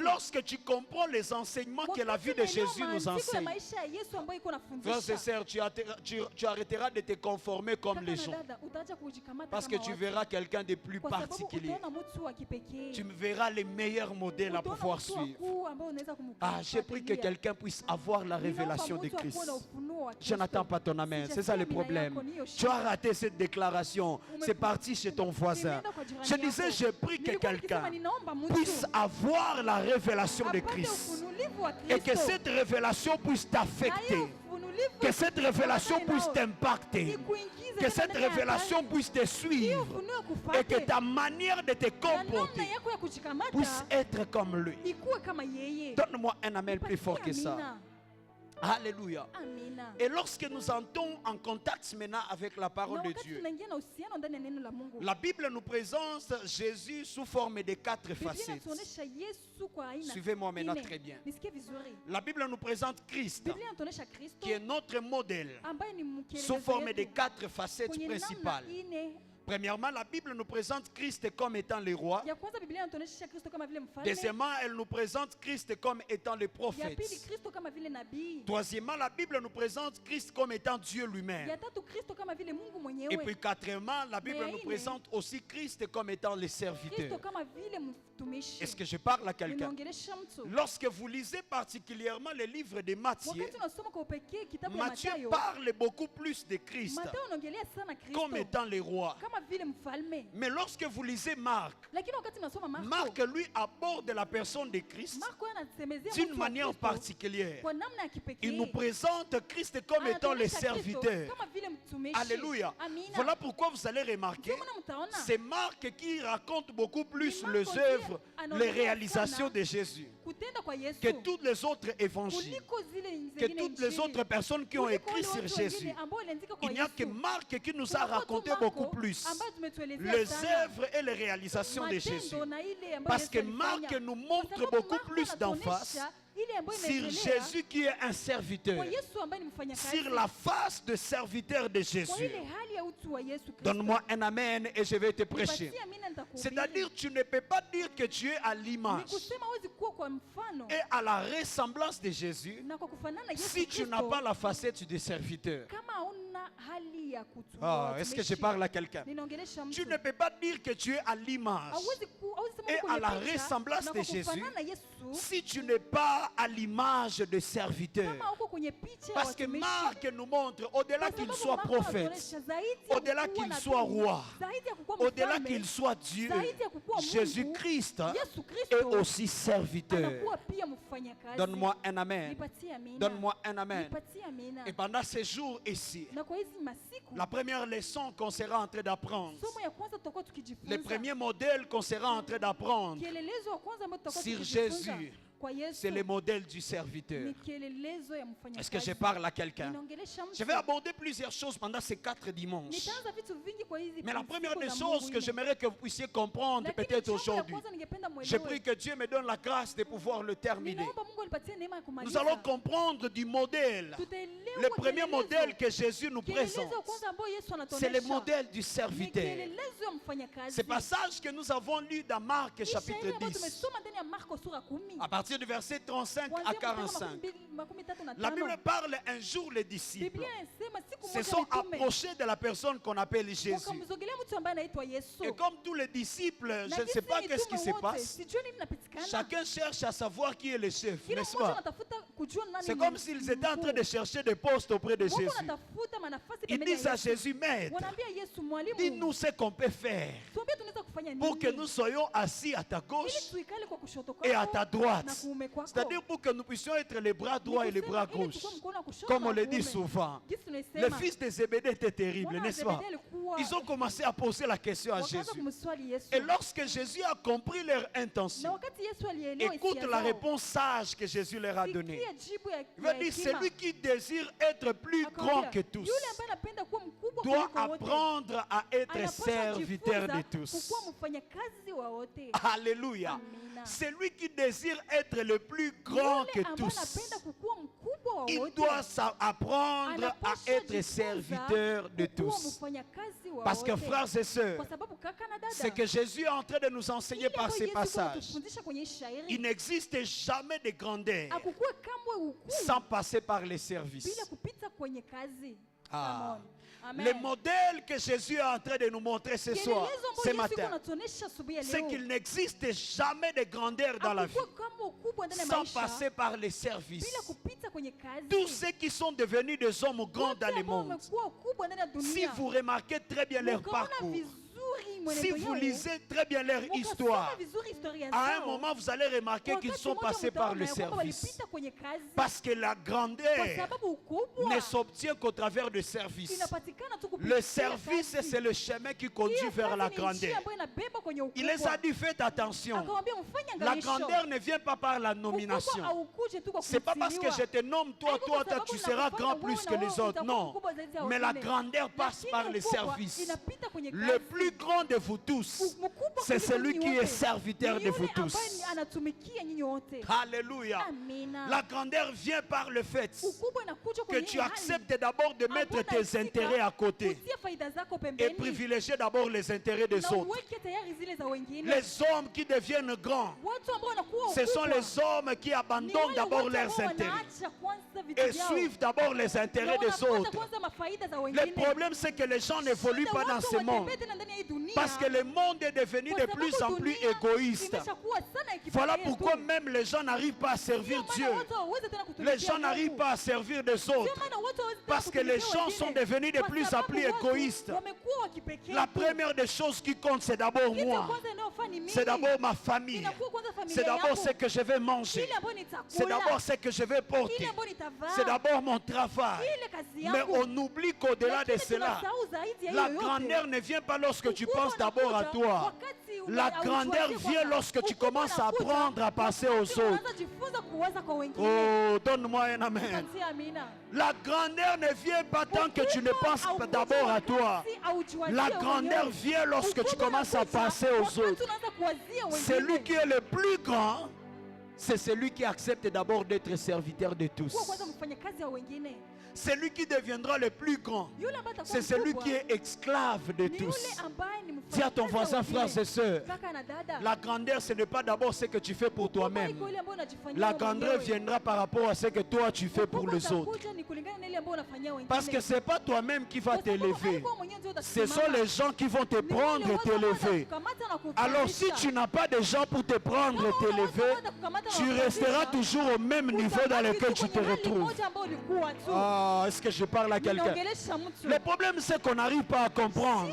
lorsque tu comprends les enseignements que la vie de Jésus nous enseigne, frères et sœurs, tu arrêteras de te conformer comme les gens, parce que tu verras quelqu'un de plus particulier. Tu me verras les meilleurs modèles à pouvoir suivre. Ah, j'ai pris que quelqu'un puisse avoir la révélation de Christ. Je n'attends pas ton amen. C'est ça le problème. Tu as raté cette déclaration. C'est parti chez ton voisin. Je disais, j'ai pris que quelqu'un puisse avoir la révélation de Christ et que cette révélation puisse t'affecter. Que cette révélation puisse t'impacter. Que cette révélation puisse te suivre. Et que ta manière de te comporter puisse être comme lui. Donne-moi un amen plus fort que ça. Alléluia. Et lorsque nous entrons en contact maintenant avec la parole de Dieu, la Bible nous présente Jésus sous forme de 4 facettes. Suivez-moi maintenant très bien. La Bible nous présente Christ, qui est notre modèle, sous forme de 4 facettes principales. Premièrement, la Bible nous présente Christ comme étant le roi. Deuxièmement, elle nous présente Christ comme étant le prophète. Troisièmement, la Bible nous présente Christ comme étant Dieu lui-même. Et puis quatrièmement, la Bible nous présente aussi Christ comme étant le serviteur. Est-ce que je parle à quelqu'un? Lorsque vous lisez particulièrement le livre de Matthieu, Matthieu parle beaucoup plus de Christ comme étant le roi. Mais lorsque vous lisez Marc, Marc lui aborde la personne de Christ d'une manière particulière. Il nous présente Christ comme étant le serviteur. Alléluia. Voilà pourquoi vous allez remarquer, c'est Marc qui raconte beaucoup plus les œuvres, les réalisations de Jésus que toutes les autres évangiles, que toutes les autres personnes qui ont écrit sur Jésus. Il n'y a que Marc qui nous a raconté beaucoup plus les œuvres et les réalisations de Jésus. Parce que Marc nous montre beaucoup plus d'en face sur Jésus qui est un serviteur, sur la face de serviteur de Jésus. Donne-moi un amen et je vais te prêcher. C'est-à-dire, tu ne peux pas dire que tu es à l'image et à la ressemblance de Jésus si tu n'as pas la facette de serviteur. Est-ce que je parle à quelqu'un? Tu ne peux pas dire que tu es à l'image et à la ressemblance de Jésus si tu n'es pas à l'image de serviteur. Parce que Marc nous montre, au-delà qu'il soit prophète, au-delà qu'il soit roi, au-delà qu'il soit Dieu, Jésus-Christ est aussi serviteur. Donne-moi un amen. Donne-moi un amen. Et pendant ces jours ici, la première leçon qu'on sera en train d'apprendre, le premier modèle qu'on sera en train d'apprendre sur Jésus, c'est le modèle du serviteur. Est-ce que je parle à quelqu'un? Je vais aborder plusieurs choses pendant ces 4 dimanches. Mais la première des choses que j'aimerais que vous puissiez comprendre peut-être aujourd'hui, je prie que Dieu me donne la grâce de pouvoir le terminer. Nous allons comprendre du modèle. Le premier modèle que Jésus nous présente, c'est le modèle du serviteur. Ce passage que nous avons lu dans Marc chapitre 10, à partir du verset 35 à 45, la Bible parle un jour les disciples se sont approchés de la personne qu'on appelle Jésus. Et comme tous les disciples, je ne sais pas qu'est-ce qui se passe. Chacun cherche à savoir qui est le chef, n'est-ce pas? C'est comme s'ils étaient en train de chercher des postes auprès de Jésus. Ils disent à Jésus, Maître, dis-nous ce qu'on peut faire pour que nous soyons assis à ta gauche et à ta droite. C'est-à-dire pour que nous puissions être les bras droits et les bras gauches. Comme on le dit souvent. Les fils de Zébédée étaient terribles, n'est-ce pas? Ils ont commencé à poser la question à Jésus. Et lorsque Jésus a compris leur intention, écoute la réponse sage que Jésus leur a donnée. Il va dire, celui qui désire être plus grand que tous doit apprendre à être serviteur de tous. Alléluia. Celui qui désire être le plus grand que tous, il doit apprendre à être serviteur de tous. Parce que frères et sœurs, ce que Jésus est en train de nous enseigner par ces passages, il n'existe jamais de grandeur sans passer par les services. Le modèle que Jésus est en train de nous montrer ce soir, ce matin, c'est qu'il n'existe jamais de grandeur dans la vie sans passer par les services. Tous ceux qui sont devenus des hommes grands dans le monde, si vous remarquez très bien leur parcours, Si vous lisez très bien leur histoire, à un moment vous allez remarquer qu'ils sont passés par le service. Parce que la grandeur ne s'obtient qu'au travers du service. Le service, c'est le chemin qui conduit vers la grandeur. Il les a dit, faites attention. La grandeur ne vient pas par la nomination. C'est pas parce que je te nomme, toi, tu seras grand plus que les autres. Non. Mais la grandeur passe par le service. Le plus grand de vous tous, c'est celui qui est serviteur de vous tous. Alléluia. La grandeur vient par le fait que tu acceptes d'abord de mettre tes intérêts à côté et privilégier d'abord les intérêts des autres. Les hommes qui deviennent grands, ce sont les hommes qui abandonnent d'abord leurs intérêts et suivent d'abord les intérêts des autres. Le problème, c'est que les gens n'évoluent pas dans ce monde parce que le monde est devenu de plus en plus égoïste. Voilà pourquoi même les gens n'arrivent pas à servir Dieu. Les gens n'arrivent pas à servir des autres parce que les gens sont devenus de plus en plus égoïstes. La première des choses qui compte, c'est d'abord moi. C'est d'abord ma famille. C'est d'abord ce que je vais manger. C'est d'abord ce que je vais porter. C'est d'abord mon travail. Mais on oublie qu'au-delà de cela, la grandeur ne vient pas lorsque tu penses d'abord à toi. La grandeur vient lorsque tu commences à apprendre à passer aux autres. Oh, donne-moi un amen. La grandeur ne vient pas tant que tu ne penses d'abord à toi. La grandeur vient lorsque tu commences à passer aux autres. Celui qui est le plus grand, c'est celui qui accepte d'abord d'être serviteur de tous. Celui qui deviendra le plus grand, c'est celui qui est esclave de tous. Dis à ton voisin, frères et sœurs, la grandeur, ce n'est pas d'abord ce que tu fais pour toi-même. La grandeur viendra par rapport à ce que toi tu fais pour les autres. Parce que ce n'est pas toi-même qui va t'élever. Ce sont les gens qui vont te prendre et t'élever. Alors si tu n'as pas de gens pour te prendre et t'élever, tu resteras toujours au même niveau dans lequel tu te retrouves. Est-ce que je parle à quelqu'un? Le problème, c'est qu'on n'arrive pas à comprendre.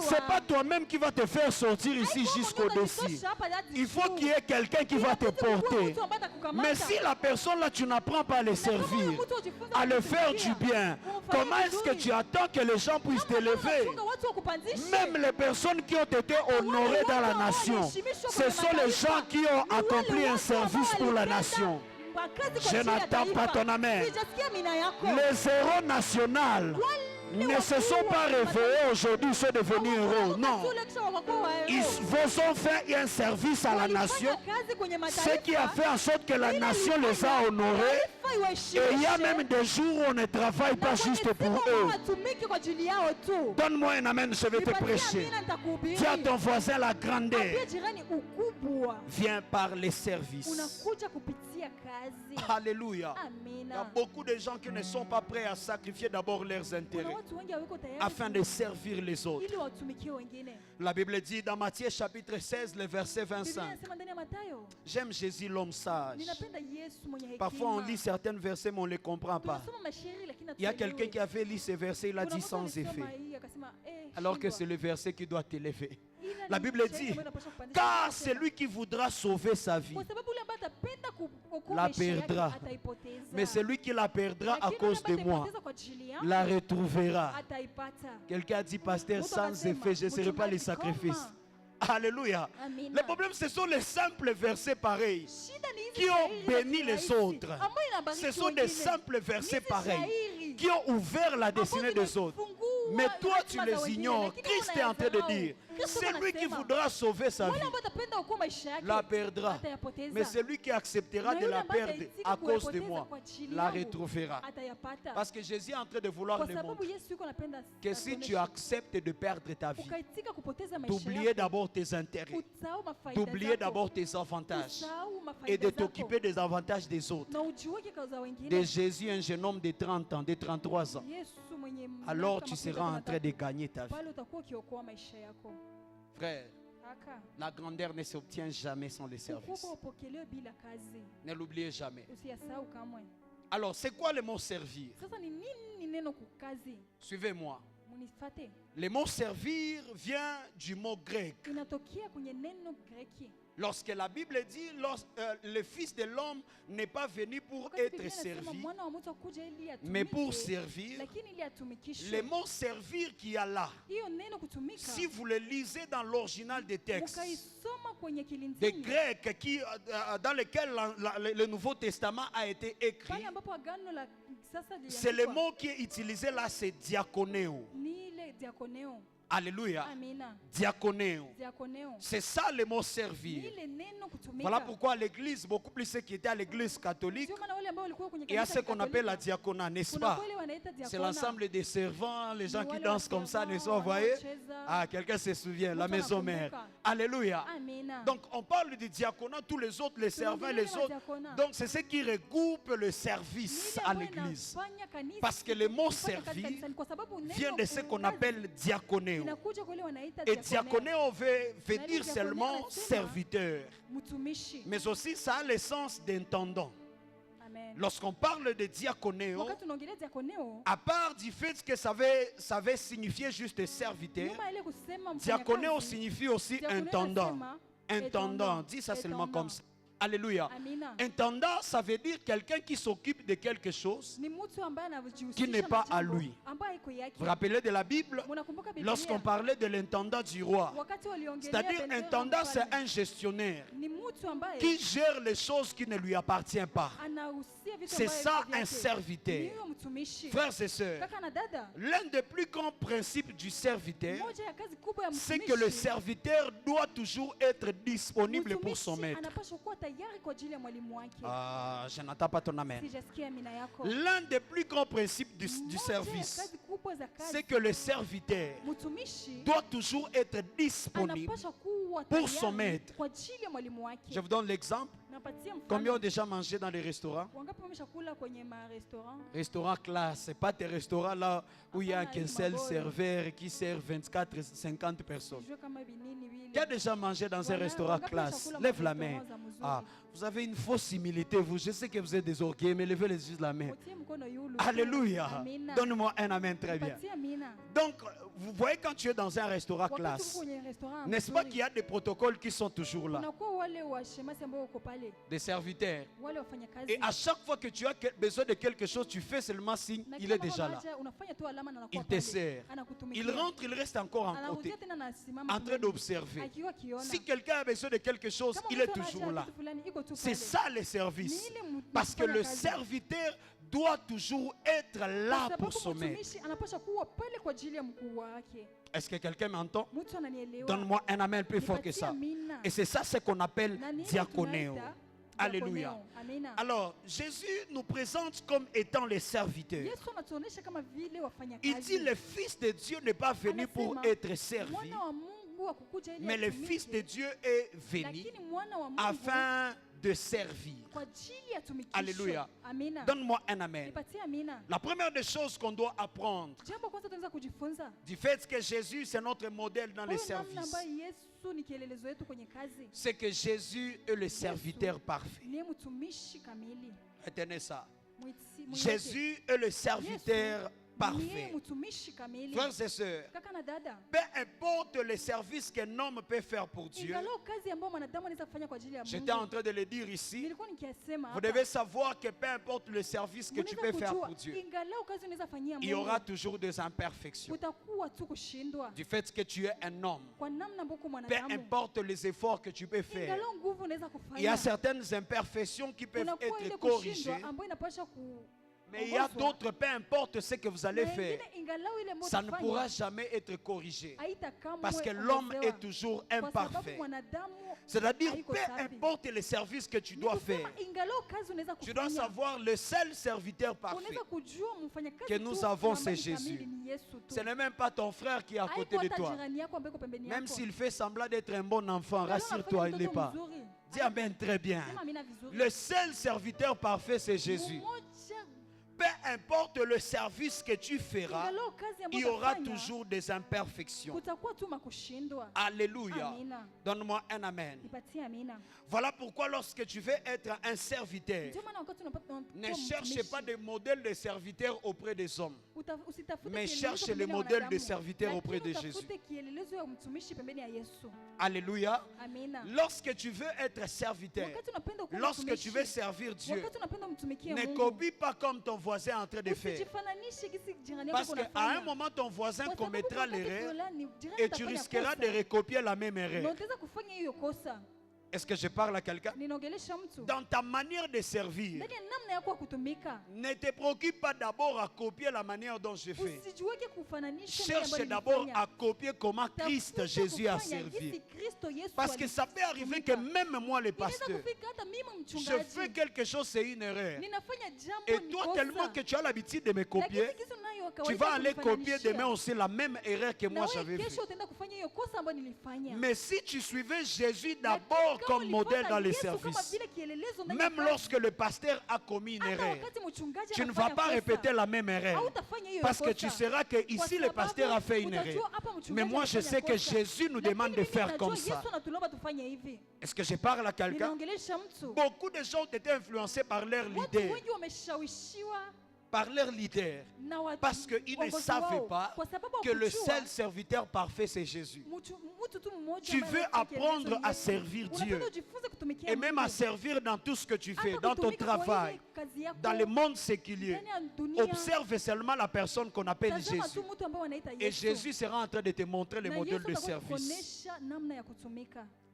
C'est pas toi-même qui va te faire sortir ici jusqu'au-dessus. Il faut qu'il y ait quelqu'un qui va te porter. Mais si la personne là, tu n'apprends pas à le servir, à le faire du bien, comment est-ce que tu attends que les gens puissent t'élever? Même les personnes qui ont été honorées dans la nation, ce sont les gens qui ont accompli un service pour la nation. Je n'attends pas ton amen. Les héros nationaux ne se sont pas réveillés aujourd'hui, sont devenus héros. Non. Ils vous ont fait un service à la nation, ce qui a fait en sorte que la nation les a honorés. Et il y a même des jours où on ne travaille pas juste pour eux. Donne-moi un amen, je vais te prêcher. Dis à ton voisin, la grandeur vient par les services. Alléluia. Il y a beaucoup de gens qui ne sont pas prêts à sacrifier d'abord leurs intérêts afin de servir les autres. La Bible dit dans Matthieu chapitre 16, le verset 25. J'aime Jésus l'homme sage. Parfois on lit certains versets mais on ne les comprend pas. Il y a quelqu'un qui avait lu ces versets, il a dit sans effet. Alors que c'est le verset qui doit t'élever. La Bible dit, car celui qui voudra sauver sa vie la perdra. Mais celui qui la perdra à cause de moi la retrouvera. Quelqu'un a dit, pasteur, sans effet, je ne serai pas les sacrifices. Alléluia. Le problème, ce sont les simples versets pareils qui ont béni les autres. Ce sont des simples versets pareils qui ont ouvert la destinée des autres. Mais toi, tu les ignores. Christ est en train de dire, celui qui voudra sauver sa vie la perdra. Mais celui qui acceptera de la perdre à cause de moi la retrouvera. Parce que Jésus est en train de vouloir le montrer que si tu acceptes de perdre ta vie, d'oublier d'abord tes intérêts, d'oublier d'abord tes avantages et de t'occuper des avantages des autres. De Jésus, un jeune homme de 30 ans, de 33 ans, alors tu seras en train de gagner ta vie. Frère, la grandeur ne s'obtient jamais sans les services. Ne l'oubliez jamais. Alors, c'est quoi le mot servir? Suivez-moi. Le mot servir vient du mot grec. Lorsque la Bible dit le Fils de l'homme n'est pas venu pour être servi, mais pour servir, le mot servir qu'il y a là, si vous le lisez dans l'original des textes, des Grecs dans lesquels le Nouveau Testament a été écrit, c'est le mot qui est utilisé là, c'est diakonéo. Alléluia. Diaconéo. C'est ça le mot servir. Voilà pourquoi l'église, beaucoup plus ceux qui étaient à l'église catholique, il y a ce qu'on appelle la diaconat, n'est-ce pas? C'est l'ensemble des servants, les gens qui dansent comme ça, n'est-ce pas? Vous voyez? Ah, quelqu'un se souvient, la maison mère. Alléluia. Donc on parle du diaconat, tous les autres, les servants et les autres. Donc c'est ce qui regroupe le service à l'église. Parce que le mot servir vient de ce qu'on appelle diaconéo. Et diaconéo veut dire seulement serviteur. Mais aussi ça a le sens d'intendant. Lorsqu'on parle de diaconéo, à part du fait que ça veut signifier juste serviteur, diaconéo signifie aussi intendant. Intendant, dis ça seulement comme ça. Alléluia. Intendant, ça veut dire quelqu'un qui s'occupe de quelque chose qui n'est pas à lui. Vous vous rappelez de la Bible? Lorsqu'on parlait de l'intendant du roi, c'est-à-dire intendant, c'est un gestionnaire qui gère les choses qui ne lui appartiennent pas. C'est ça un serviteur. Frères et sœurs, l'un des plus grands principes du serviteur, c'est que le serviteur doit toujours être disponible pour son maître. Ah, je n'entends pas ton amen. L'un des plus grands principes du service, c'est que le serviteur doit toujours être disponible pour son maître. Je vous donne l'exemple. Combien ont déjà mangé dans les restaurants? Restaurant classe, ce n'est pas des restaurants là où il y a qu'un seul serveur qui sert 24, 50 personnes. Qui a déjà mangé dans un restaurant classe? Lève la main. Ah, vous avez une fausse humilité, vous. Je sais que vous êtes des orgueils, mais levez les yeux de la main. Alléluia. Donne-moi un amen très bien. Donc, vous voyez quand tu es dans un restaurant classe, n'est-ce pas qu'il y a des protocoles qui sont toujours là? Des serviteurs. Et à chaque fois que tu as besoin de quelque chose, tu fais seulement signe, il est déjà là. Il te sert. Il rentre, il reste encore en côté, en train d'observer. Si quelqu'un a besoin de quelque chose, il est toujours là. C'est ça le service. Parce que le serviteur doit toujours être là pour son maître. Est-ce que quelqu'un m'entend? Donne-moi un amen plus fort que ça. Et c'est ça ce qu'on appelle diaconéo. Alléluia. Alors, Jésus nous présente comme étant les serviteurs. Il dit le Fils de Dieu n'est pas venu pour être servi, mais le Fils de Dieu est venu afin de servir. Alléluia. Donne-moi un amen. La première des choses qu'on doit apprendre du fait que Jésus c'est notre modèle dans les services, c'est que Jésus est le serviteur parfait. Retenez ça. Jésus est le serviteur parfait. Frères et sœurs, peu importe le service qu'un homme peut faire pour Dieu, j'étais en train de le dire ici, vous devez savoir que peu importe le service que tu peux faire pour Dieu, il y aura toujours des imperfections. Du fait que tu es un homme, peu importe les efforts que tu peux faire, il y a certaines imperfections qui peuvent être corrigées. Mais il y a d'autres, peu importe ce que vous allez faire, ça ne pourra jamais être corrigé. Parce que l'homme est toujours imparfait. C'est-à-dire, peu importe les services que tu dois faire, tu dois savoir le seul serviteur parfait que nous avons, c'est Jésus. Ce n'est même pas ton frère qui est à côté de toi. Même s'il fait semblant d'être un bon enfant, rassure-toi, il n'est pas. Dis amen très bien. Le seul serviteur parfait, c'est Jésus. peu importe le service que tu feras, il y aura toujours des imperfections. Alléluia. Donne-moi un amen. Voilà pourquoi lorsque tu veux être un serviteur, ne cherche pas des modèles de serviteurs auprès des hommes, mais cherche les modèles de serviteurs auprès de Jésus. Alléluia. Lorsque tu veux être serviteur, lorsque tu veux servir Dieu, ne copie pas comme ton voisin est en train de faire. Parce qu'à un moment, ton voisin commettra l'erreur et tu risqueras de recopier la même erreur. Est-ce que je parle à quelqu'un? Dans ta manière de servir, ne te préoccupe pas d'abord à copier la manière dont je fais. Cherche d'abord à copier comment Christ Jésus a servi. Parce que ça peut arriver que même moi, le pasteur, je fais quelque chose, c'est une erreur. Et toi, tellement que tu as l'habitude de me copier, tu vas aller copier demain aussi la même erreur que moi j'avais fait. Mais si tu suivais Jésus d'abord comme modèle dans les services, même lorsque le pasteur a commis une erreur, tu ne vas pas répéter la même erreur. Parce que tu sauras que ici le pasteur a fait une erreur. Mais moi je sais que Jésus nous demande de faire comme ça. Est-ce que je parle à quelqu'un? Beaucoup de gens ont été influencés par leur leader. Par leur leader, parce qu'ils ne savaient pas que le seul serviteur parfait c'est Jésus. Tu veux apprendre à servir Dieu et même à servir dans tout ce que tu fais, dans ton travail, dans le monde séculier. Observe seulement la personne qu'on appelle Jésus et Jésus sera en train de te montrer le modèle de service.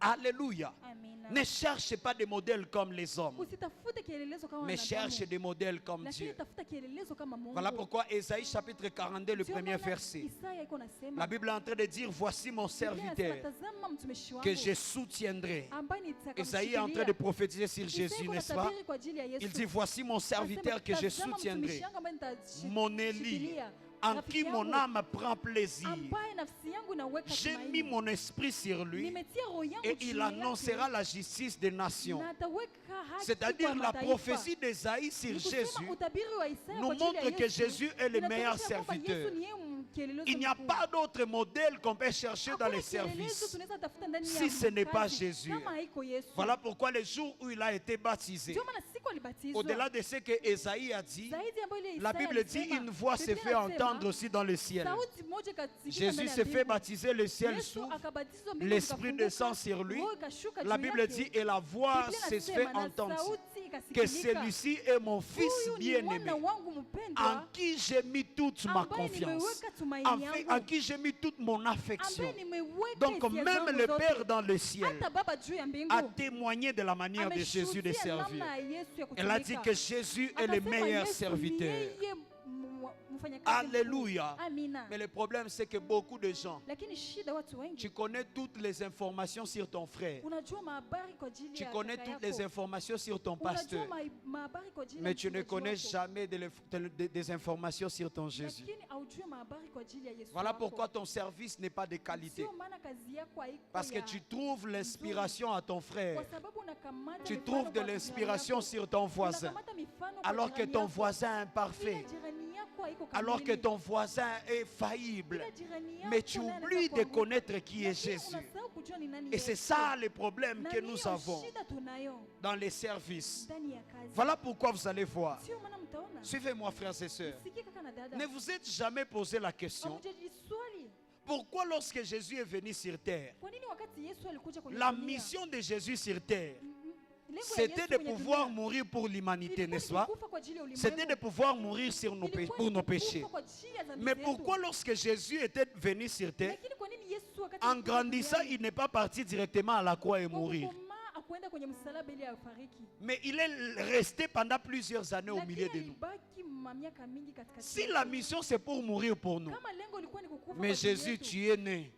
Alléluia. Ne cherche pas des modèles comme les hommes, mais cherche des modèles comme Dieu. Voilà pourquoi Ésaïe chapitre 42, le premier verset, la Bible est en train de dire: voici mon serviteur que je soutiendrai. Ésaïe est en train de prophétiser sur Jésus, n'est-ce pas? Il dit: voici mon serviteur que je soutiendrai, mon Élie, en qui mon âme prend plaisir. J'ai mis mon esprit sur lui et il annoncera la justice des nations. C'est-à-dire la prophétie d'Ésaïe sur Jésus nous montre que Jésus est le meilleur serviteur. Il n'y a pas d'autre modèle qu'on peut chercher dans les services si ce n'est pas Jésus. Voilà pourquoi le jour où il a été baptisé, au-delà de ce que Ésaïe a dit, la Bible dit une voix se fait entendre aussi dans le ciel. Jésus se fait baptiser, le ciel s'ouvre, l'Esprit descend sur lui. La Bible dit et la voix se fait entendre que celui-ci est mon fils bien-aimé, en qui j'ai mis toute ma confiance, en qui j'ai mis toute mon affection. Donc même le Père dans le ciel a témoigné de la manière de Jésus de servir. Elle a dit que Jésus est le meilleur serviteur. Alléluia. Mais le problème c'est que beaucoup de gens, tu connais toutes les informations sur ton frère, tu connais toutes les informations sur ton pasteur, mais tu ne connais jamais des informations sur ton Jésus. Voilà pourquoi ton service n'est pas de qualité. Parce que tu trouves l'inspiration à ton frère, tu trouves de l'inspiration sur ton voisin, alors que ton voisin est imparfait, alors que ton voisin est faillible, mais tu oublies de connaître qui est Jésus. Et c'est ça le problème que nous avons dans les services. Voilà pourquoi vous allez voir. Suivez-moi, frères et sœurs. Ne vous êtes jamais posé la question: pourquoi lorsque Jésus est venu sur terre, la mission de Jésus sur terre, c'était de pouvoir mourir pour l'humanité, n'est-ce pas? C'était de pouvoir mourir pour nos péchés. Mais pourquoi lorsque Jésus était venu sur terre, en grandissant, il n'est pas parti directement à la croix et mourir? Mais il est resté pendant plusieurs années au milieu de nous. Si la mission c'est pour mourir pour nous, mais Jésus, tu es né.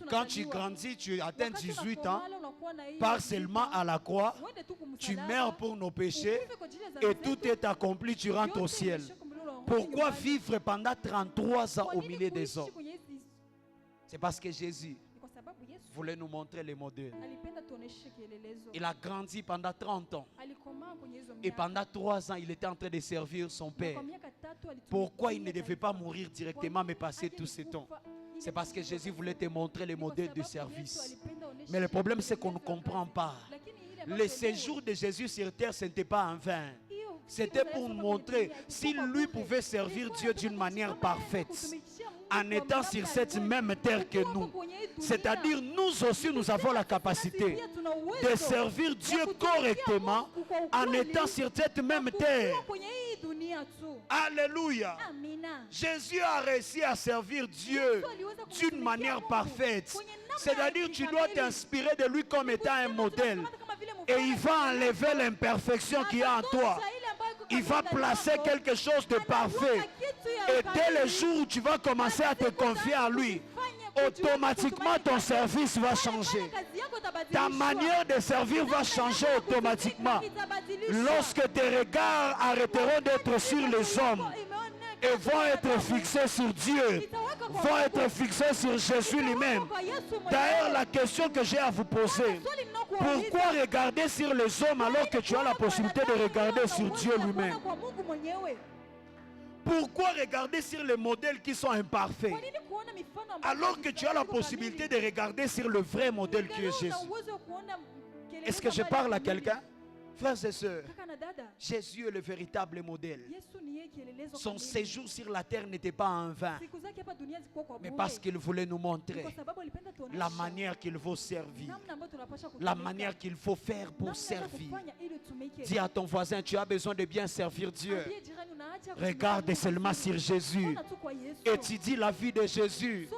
Quand tu grandis, tu atteins 18 ans, pars seulement à la croix, tu meurs pour nos péchés et tout est accompli, tu rentres au ciel. Pourquoi vivre pendant 33 ans au milieu des hommes? C'est parce que Jésus voulait nous montrer les modèles. Il a grandi pendant 30 ans. Et pendant 3 ans, il était en train de servir son Père. Pourquoi il ne devait pas mourir directement mais passer tous ces temps? C'est parce que Jésus voulait te montrer les modèles de service. Mais le problème, c'est qu'on ne comprend pas. Le séjour de Jésus sur terre, ce n'était pas en vain. C'était pour montrer si lui pouvait servir Dieu d'une manière parfaite, en étant sur cette même terre que nous. C'est-à-dire, nous aussi, nous avons la capacité de servir Dieu correctement en étant sur cette même terre. Alléluia. Jésus a réussi à servir Dieu d'une manière parfaite. C'est-à-dire, tu dois t'inspirer de lui comme étant un modèle. Et il va enlever l'imperfection qu'il y a en toi. Il va placer quelque chose de parfait. Et dès le jour où tu vas commencer à te confier à lui, automatiquement ton service va changer. Ta manière de servir va changer automatiquement. Lorsque tes regards arrêteront d'être sur les hommes et vont être fixés sur Dieu, vont être fixés sur Jésus lui-même. D'ailleurs, la question que j'ai à vous poser, pourquoi regarder sur les hommes alors que tu as la possibilité de regarder sur Dieu lui-même? Pourquoi regarder sur les modèles qui sont imparfaits alors que tu as la possibilité de regarder sur le vrai modèle qui est Jésus? Est-ce que je parle à quelqu'un? Frères et sœurs, Jésus est le véritable modèle. Son séjour sur la terre n'était pas en vain, mais parce qu'il voulait nous montrer la manière qu'il faut servir, la manière qu'il faut faire pour servir. Dis à ton voisin, tu as besoin de bien servir Dieu. Regarde seulement sur Jésus, étudie la vie de Jésus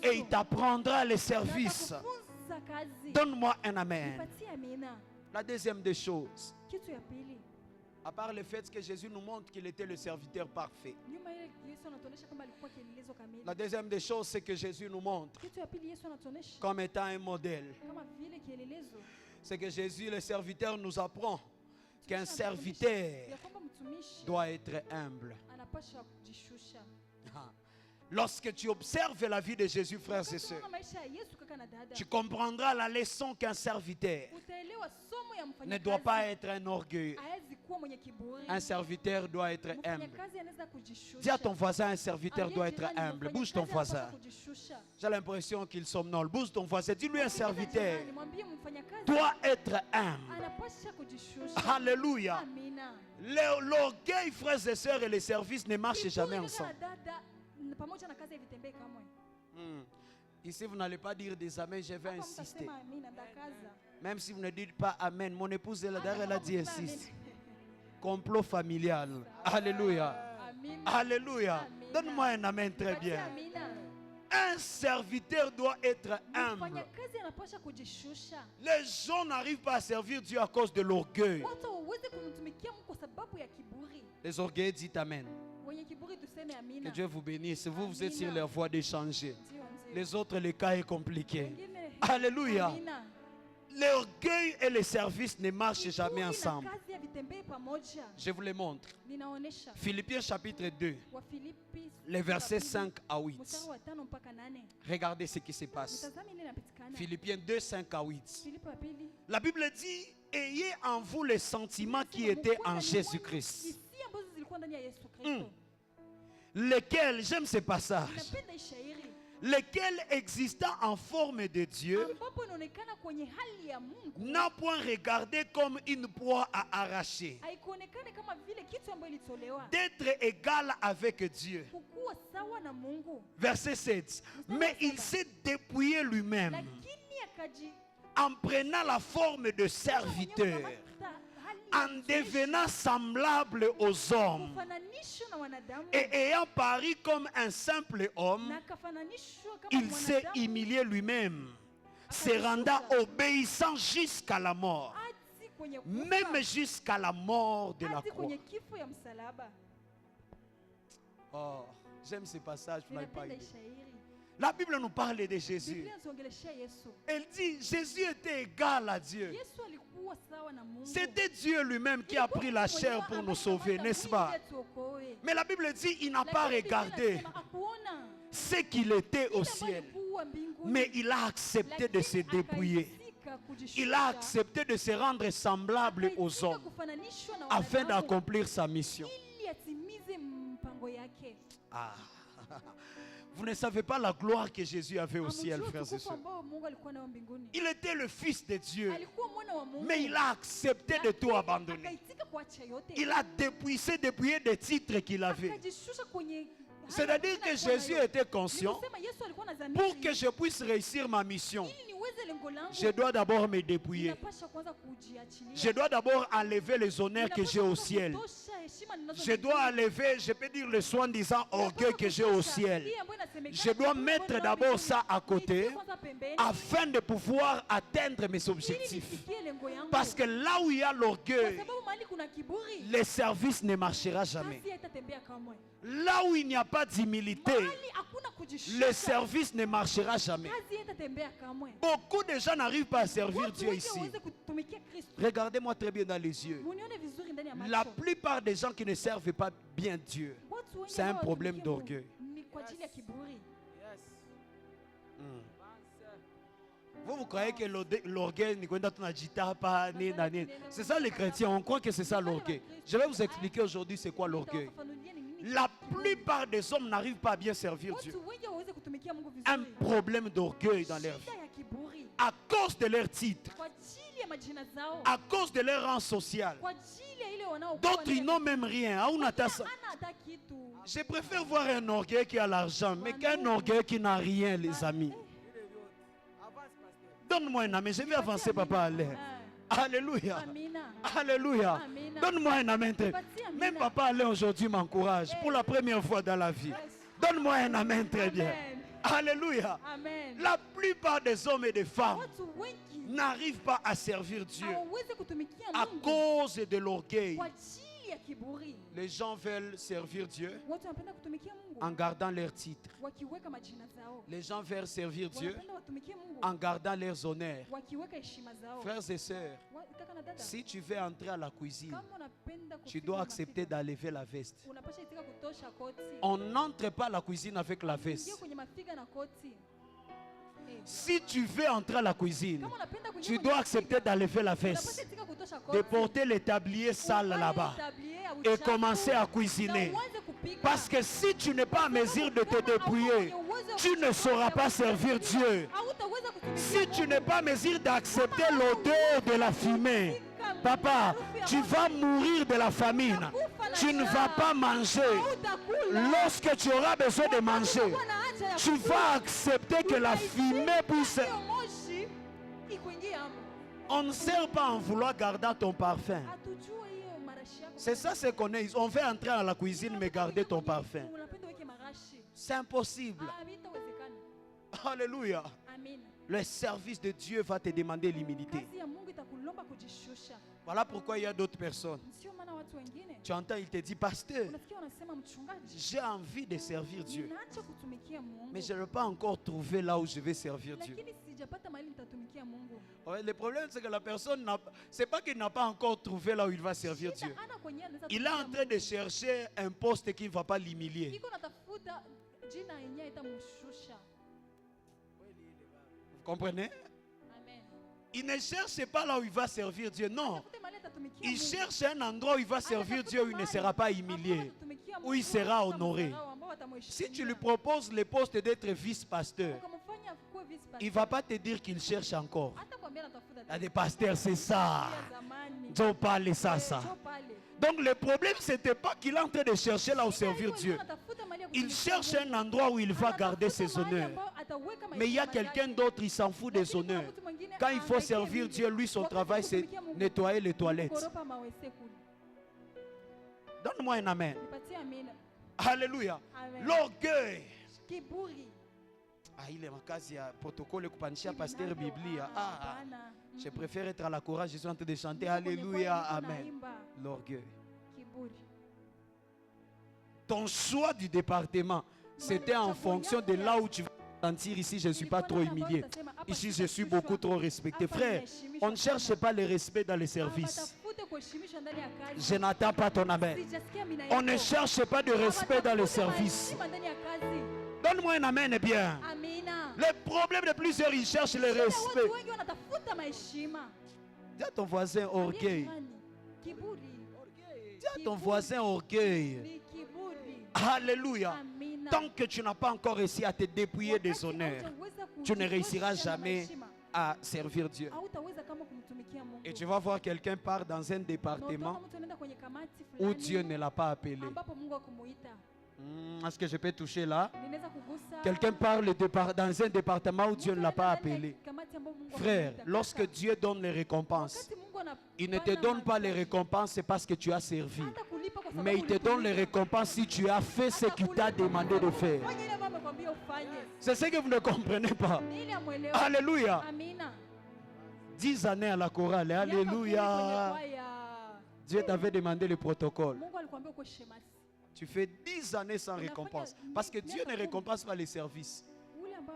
et il t'apprendra les services. Donne-moi un amen. La deuxième des choses, à part le fait que Jésus nous montre qu'il était le serviteur parfait, la deuxième des choses, c'est que Jésus nous montre comme étant un modèle. C'est que Jésus, le serviteur, nous apprend qu'un serviteur doit être humble. Lorsque tu observes la vie de Jésus, frères et sœurs, tu comprendras la leçon qu'un serviteur ne doit pas être un orgueilleux. Un serviteur doit être humble. Dis à ton voisin, un serviteur doit être humble. Bouge ton voisin. J'ai l'impression qu'il somnole. Bouge ton voisin. Dis-lui, un serviteur doit être humble. Alléluia. L'orgueil, frères et sœurs, et les services ne marchent jamais ensemble. Ici, vous n'allez pas dire des amens, je vais insister. Même si vous ne dites pas amen, mon épouse est là derrière, elle a dit insiste. Complot familial. Alléluia. Alléluia. Donne-moi un amen très bien. Un serviteur doit être humble. Les gens n'arrivent pas à servir Dieu à cause de l'orgueil. Les orgueils disent amen. Que Dieu vous bénisse. Vous, vous êtes sur leur voie d'échanger. Les autres, le cas est compliqué. Alléluia. L'orgueil et le service ne marchent jamais ensemble. Je vous les montre. Philippiens chapitre 2, les versets 5 à 8. Regardez ce qui se passe. Philippiens 2, 5 à 8. La Bible dit, ayez en vous les sentiments qui étaient en Jésus-Christ. Lesquels, j'aime ce passage, lesquels existant en forme de Dieu, n'a point regardé comme une proie à arracher, d'être égal avec Dieu. Verset 7. Mais il s'est dépouillé lui-même en prenant la forme de serviteur, en devenant semblable aux hommes et ayant paru comme un simple homme, il s'est humilié lui-même, se rendant obéissant jusqu'à la mort, même jusqu'à la mort de la croix. Oh, j'aime ce passage, vous n'avez pas idée. La Bible nous parle de Jésus. Elle dit, Jésus était égal à Dieu. C'était Dieu lui-même qui a pris la chair pour nous sauver, n'est-ce pas? Mais la Bible dit, il n'a pas regardé ce qu'il était au ciel, mais il a accepté de se dépouiller. Il a accepté de se rendre semblable aux hommes afin d'accomplir sa mission. Ah. Vous ne savez pas la gloire que Jésus avait au ciel, frères et sœurs. Il était le Fils de Dieu, mais il a accepté de tout abandonner. Il a dépouillé des titres qu'il avait. C'est-à-dire que Jésus était conscient, pour que je puisse réussir ma mission, je dois d'abord me dépouiller. Je dois d'abord enlever les honneurs que j'ai au ciel. Je dois enlever, je peux dire, le soi-disant orgueil que j'ai au ciel. Je dois mettre d'abord ça à côté afin de pouvoir atteindre mes objectifs. Parce que là où il y a l'orgueil, le service ne marchera jamais. Là où il n'y a pas d'humilité, le service ne marchera jamais. Beaucoup de gens n'arrivent pas à servir Dieu ici. Regardez-moi très bien dans les yeux. La plupart des gens qui ne servent pas bien Dieu, c'est un problème d'orgueil. Vous croyez que l'orgueil, c'est ça les chrétiens, on croit que c'est ça l'orgueil. Je vais vous expliquer aujourd'hui c'est quoi l'orgueil. La plupart des hommes n'arrivent pas à bien servir Dieu. Un problème d'orgueil dans leur vie. À cause de leur titre, à cause de leur rang social. D'autres ils n'ont même rien. Je préfère voir un orgueil qui a l'argent, mais qu'un orgueil qui n'a rien, les amis. Donne-moi un amen, je vais avancer, papa, allez. Alléluia. Alléluia. Donne-moi un amen. Même papa allez aujourd'hui m'encourage pour la première fois dans la vie. Donne-moi un amen très bien. Alléluia. La plupart des hommes et des femmes n'arrivent pas à servir Dieu à cause de l'orgueil. Les gens veulent servir Dieu en gardant leurs titres. Les gens veulent servir Dieu en gardant leurs honneurs. Frères et sœurs, si tu veux entrer à la cuisine, tu dois accepter d'enlever la veste. On n'entre pas à la cuisine avec la veste. Si tu veux entrer à la cuisine, tu dois accepter d'enlever la veste, de porter les tabliers sales là-bas et commencer à cuisiner. Parce que si tu n'es pas en mesure de te dépouiller, tu ne sauras pas servir Dieu. Si tu n'es pas en mesure d'accepter l'odeur de la fumée, papa, tu vas mourir de la famine. Tu ne vas pas manger. Lorsque tu auras besoin de manger, tu vas accepter que la fumée puisse... On ne sert pas en vouloir garder ton parfum. C'est ça ce qu'on est. On veut entrer à la cuisine mais garder ton parfum. C'est impossible. Alléluia. Le service de Dieu va te demander l'humilité. Voilà pourquoi il y a d'autres personnes. Tu entends, il te dit, pasteur, j'ai envie de servir Dieu, mais je n'ai pas encore trouvé là où je vais servir Dieu. Ouais, le problème, c'est que la personne, c'est pas qu'il n'a pas encore trouvé là où il va servir Dieu. Il est en train de chercher un poste qui ne va pas l'humilier. Vous comprenez? Il ne cherche pas là où il va servir Dieu, non. Il cherche un endroit où il va servir Dieu, où il ne sera pas humilié, où il sera honoré. Si tu lui proposes le poste d'être vice-pasteur, il ne va pas te dire qu'il cherche encore. Il y a des pasteurs, c'est ça. Dieu parle ça. Donc le problème, ce n'était pas qu'il est en train de chercher là où servir Dieu. Il cherche un endroit où il va garder ses honneurs. Mais il y a quelqu'un d'autre, il s'en fout des honneurs. Quand il faut servir Dieu, lui, son travail, c'est nettoyer les toilettes. Donne-moi un amen. Alléluia. L'orgueil. Il est en cas de protocole kupanisha pasteur Biblia. Je préfère être à la chorale, je suis en train de chanter Alléluia, Amen. L'orgueil. Ton choix du département, c'était en fonction de là où tu vas te sentir. Ici, je ne suis pas trop humilié. Ici, je suis beaucoup trop respecté. Frère, on ne cherche pas le respect dans les services. Je n'attends pas ton amen. On ne cherche pas de respect dans les services. Donne-moi un amen bien. Le problème de plusieurs, ils cherchent le respect. Dis à ton voisin orgueil. Dis à ton voisin orgueil. Alléluia. Tant que tu n'as pas encore réussi à te dépouiller des honneurs, tu ne réussiras jamais à servir Dieu. Et tu vas voir quelqu'un part dans un département où Dieu ne l'a pas appelé. Est-ce que je peux toucher là? Quelqu'un parle dans un département où Dieu ne l'a pas appelé. Frère, lorsque Dieu donne les récompenses, il ne te donne pas les récompenses, c'est parce que tu as servi. Mais il te donne les récompenses si tu as fait ce qu'il t'a demandé de faire. C'est ce que vous ne comprenez pas. Alléluia. 10 années à la chorale. Alléluia. Dieu t'avait demandé le protocole. Tu fais 10 années sans récompense. Parce que Dieu ne récompense pas les services.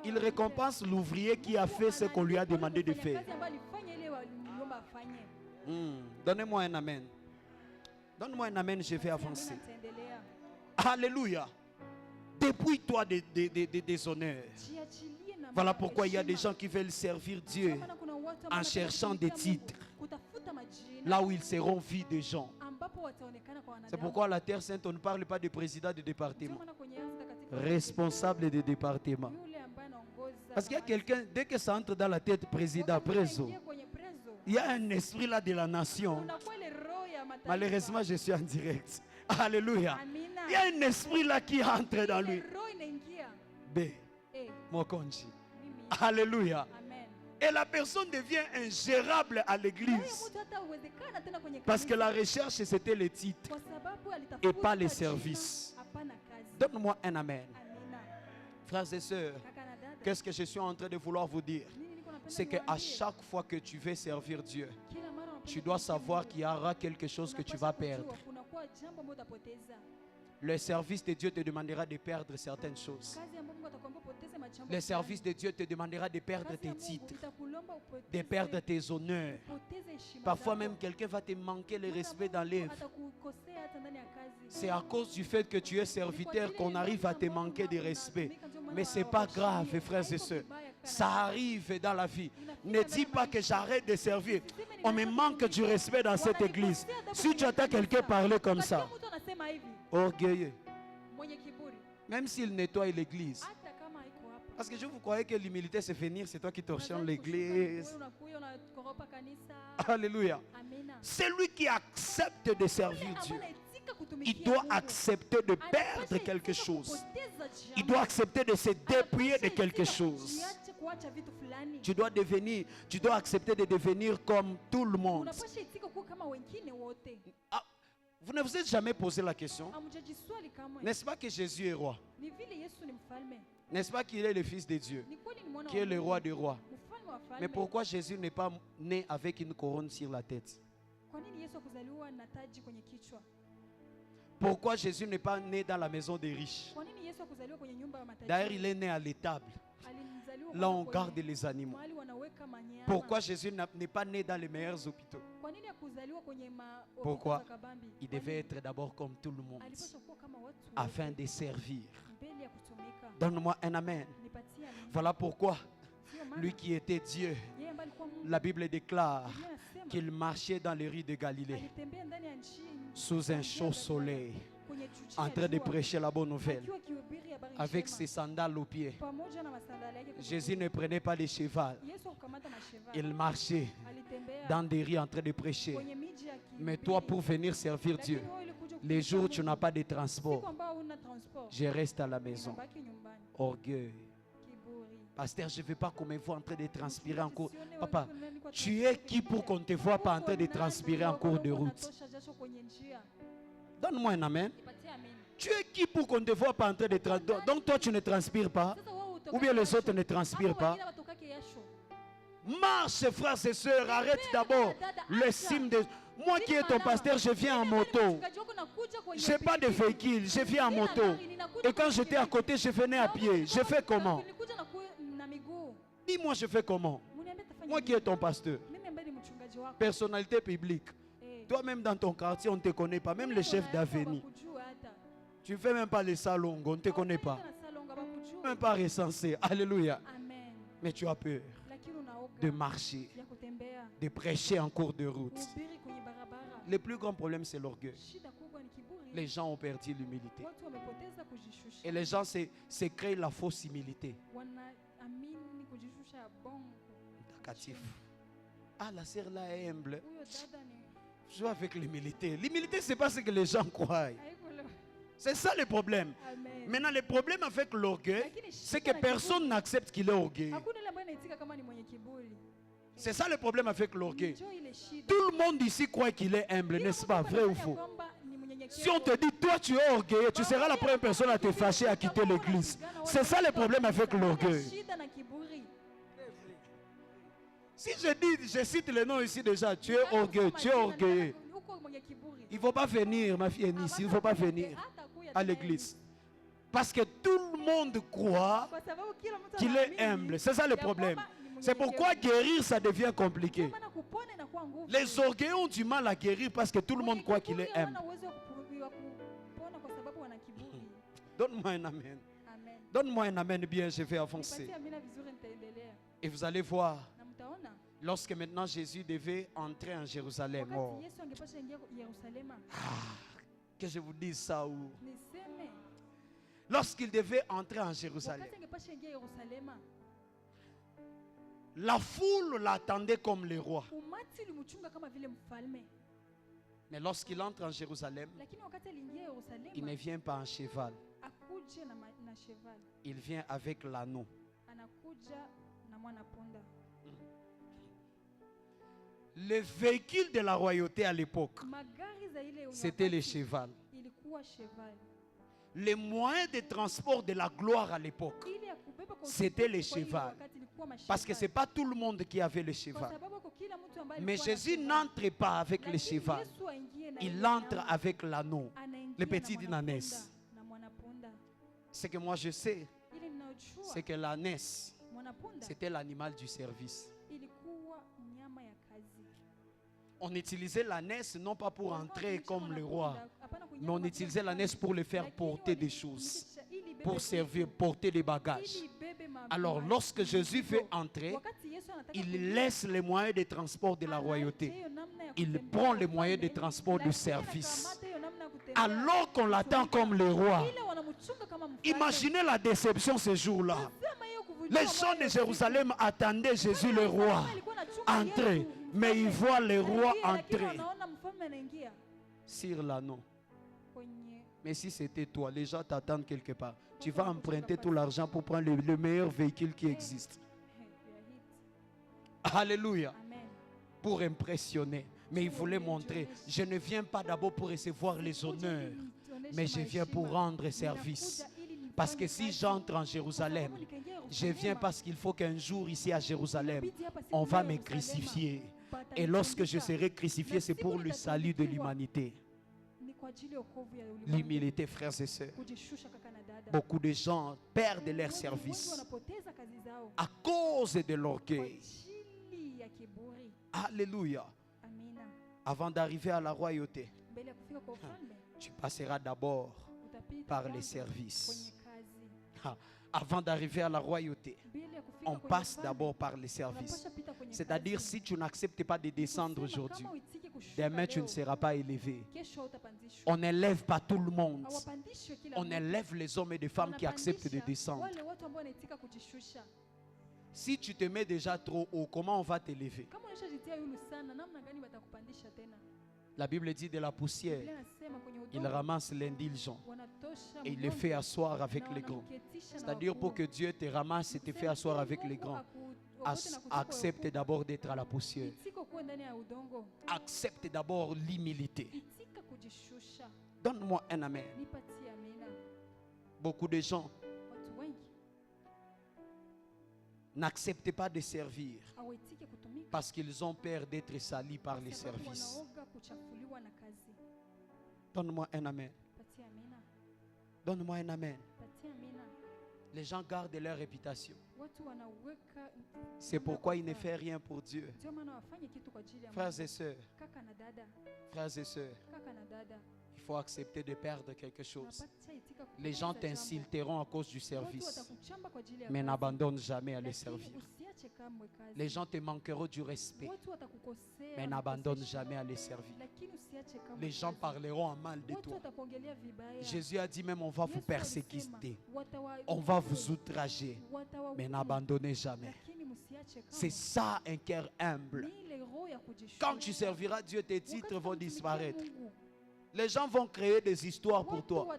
Il récompense l'ouvrier qui a fait ce qu'on lui a demandé de faire. Donnez-moi un amen. Donne-moi un amen, je vais avancer. Alléluia. Dépouille-toi des honneurs. Voilà pourquoi il y a des gens qui veulent servir Dieu en cherchant des titres. Là où ils seront vus des gens. C'est pourquoi à la Terre Sainte, on ne parle pas de président de département. Responsable de département. Parce qu'il y a quelqu'un, dès que ça entre dans la tête, président, préso, il y a un esprit là de la nation. Malheureusement, je suis en direct. Alléluia. Il y a un esprit là qui entre dans lui. B. Mokonji. Alléluia. Et la personne devient ingérable à l'église. Parce que la recherche, c'était les titres et pas les services. Donne-moi un amen. Frères et sœurs, qu'est-ce que je suis en train de vouloir vous dire? C'est qu'à chaque fois que tu veux servir Dieu, tu dois savoir qu'il y aura quelque chose que tu vas perdre. Le service de Dieu te demandera de perdre certaines choses. Le service de Dieu te demandera de perdre tes titres, de perdre tes honneurs. Parfois même quelqu'un va te manquer le respect dans l'œuvre. C'est à cause du fait que tu es serviteur qu'on arrive à te manquer de respect. Mais ce n'est pas grave, frères et sœurs. Ça arrive dans la vie. Ne dis pas que j'arrête de servir. On me manque du respect dans cette église. Si tu entends quelqu'un parler comme ça, orgueilleux. Même s'il nettoie l'église. Parce que je vous croyais que l'humilité c'est venir, c'est toi qui torchonnes l'église. Alléluia. Celui qui accepte de servir Dieu, il doit accepter de perdre quelque chose. Il doit accepter de se dépouiller de quelque chose. Tu dois accepter de devenir comme tout le monde. Ah, vous ne vous êtes jamais posé la question? N'est-ce pas que Jésus est roi? N'est-ce pas qu'il est le Fils de Dieu, qui est le roi des rois? Mais pourquoi Jésus n'est pas né avec une couronne sur la tête? Pourquoi Jésus n'est pas né dans la maison des riches? D'ailleurs, il est né à l'étable. Là, on garde les animaux. Pourquoi Jésus n'est pas né dans les meilleurs hôpitaux? Pourquoi? Il devait être d'abord comme tout le monde, afin de servir. Donne-moi un amen. Voilà pourquoi lui qui était Dieu, la Bible déclare qu'il marchait dans les rues de Galilée sous un chaud soleil, en train de prêcher la bonne nouvelle, avec ses sandales aux pieds. Jésus ne prenait pas les chevaux, il marchait dans des rues en train de prêcher. Mais toi, pour venir servir Dieu, les jours où tu n'as pas de transport, je reste à la maison. Orgueil. Pasteur, je ne veux pas qu'on me voit en train de transpirer en cours. Papa, tu es qui pour qu'on ne te voit pas en train de transpirer en cours de route? Donne-moi un amen. Tu es qui pour qu'on ne te voit pas en train de transpirer? Donc toi, tu ne transpires pas? Ou bien les autres ne transpirent pas? Marche, frères et sœurs, arrête d'abord le signe de... Moi qui est ton pasteur, je viens en moto. Je n'ai pas de véhicule, je viens en moto. Et quand j'étais à côté, je venais à pied. Je fais comment? Dis-moi, je fais comment? Moi qui est ton pasteur, personnalité publique. Toi-même dans ton quartier, on ne te connaît pas. Même le chef d'avenue. Tu ne fais même pas les salons, on ne te connaît pas. Même pas recensé. Alléluia. Mais tu as peur de marcher, de prêcher en cours de route. Le plus grand problème, c'est l'orgueil. Les gens ont perdu l'humilité. Et les gens se créent la fausse humilité. Ah, la sœur là est humble. Joue avec l'humilité. L'humilité, ce n'est pas ce que les gens croient. C'est ça le problème. Amen. Maintenant, le problème avec l'orgueil, c'est que personne n'accepte qu'il est orgueilleux. C'est ça le problème avec l'orgueil. Tout le monde ici croit qu'il est humble, n'est-ce pas? Vrai ou faux? Si on te dit, toi tu es orgueilleux, tu seras la première personne à te fâcher, à quitter l'église. C'est ça le problème avec l'orgueil. Si je cite le nom ici déjà, tu es orgueilleux, tu es orgueilleux. Il ne faut pas venir, ma fille Nice, il ne faut pas venir à l'église. Parce que tout le monde croit qu'il est humble. C'est ça le problème. C'est pourquoi guérir, ça devient compliqué. Les orgueilleux ont du mal à guérir parce que tout le monde croit qu'il est humble. Donne-moi un amen. Donne-moi un amen bien, je vais avancer. Et vous allez voir, lorsque maintenant Jésus devait entrer en Jérusalem. Oh. Que je vous dise ça où? Lorsqu'il devait entrer en Jérusalem, la foule l'attendait comme le roi. Mais lorsqu'il entre en Jérusalem, il ne vient pas en cheval. Il vient avec l'anneau. Le véhicule de la royauté à l'époque, c'était le cheval. Les moyens de transport de la gloire à l'époque, c'était le cheval. Parce que ce n'est pas tout le monde qui avait le cheval. Mais Jésus n'entre pas avec le cheval. Il entre avec l'anneau, le petit dynanès. Ce que moi je sais, c'est que l'ânesse, c'était l'animal du service. On utilisait l'ânesse non pas pour entrer comme le roi, mais on utilisait l'ânesse pour le faire porter des choses, pour servir, porter des bagages. Alors lorsque Jésus fait entrer, il laisse les moyens de transport de la royauté. Il prend les moyens de transport du service. Alors qu'on l'attend comme le roi. Imaginez la déception ce jour-là. Les gens de Jérusalem attendaient Jésus le roi entrer. Mais ils voient le roi entrer sur l'anneau. Mais si c'était toi, les gens t'attendent quelque part. Tu vas emprunter tout l'argent pour prendre le meilleur véhicule qui existe. Alléluia. Pour impressionner. Mais il voulait montrer, je ne viens pas d'abord pour recevoir les honneurs, mais je viens pour rendre service. Parce que si j'entre en Jérusalem, je viens parce qu'il faut qu'un jour ici à Jérusalem, on va me crucifier. Et lorsque je serai crucifié, c'est pour le salut de l'humanité. L'humilité, frères et sœurs. Beaucoup de gens perdent leur service à cause de l'orgueil. Alléluia. Avant d'arriver à la royauté, tu passeras d'abord par les services. Avant d'arriver à la royauté, on passe d'abord par les services. C'est-à-dire, si tu n'acceptes pas de descendre aujourd'hui, demain tu ne seras pas élevé. On n'élève pas tout le monde. On élève les hommes et les femmes qui acceptent de descendre. Si tu te mets déjà trop haut, comment on va t'élever? La Bible dit de la poussière, il ramasse l'indulgent et il le fait asseoir avec les grands. C'est-à-dire, pour que Dieu te ramasse et te fait asseoir avec les grands, accepte d'abord d'être à la poussière. Accepte d'abord l'humilité. Donne-moi un amen. Beaucoup de gens n'acceptent pas de servir parce qu'ils ont peur d'être salis par les services. Donne-moi un amen. Donne-moi un amen. Les gens gardent leur réputation. C'est pourquoi ils ne font rien pour Dieu. Frères et sœurs, faut accepter de perdre quelque chose. Les gens t'insulteront à cause du service, mais n'abandonne jamais à les servir. Les gens te manqueront du respect, mais n'abandonne jamais à les servir. Les gens parleront en mal de toi. Jésus a dit même on va vous persécuter, on va vous outrager, mais n'abandonnez jamais. C'est ça un cœur humble. Quand tu serviras Dieu, tes titres vont disparaître. Les gens vont créer des histoires pour toi.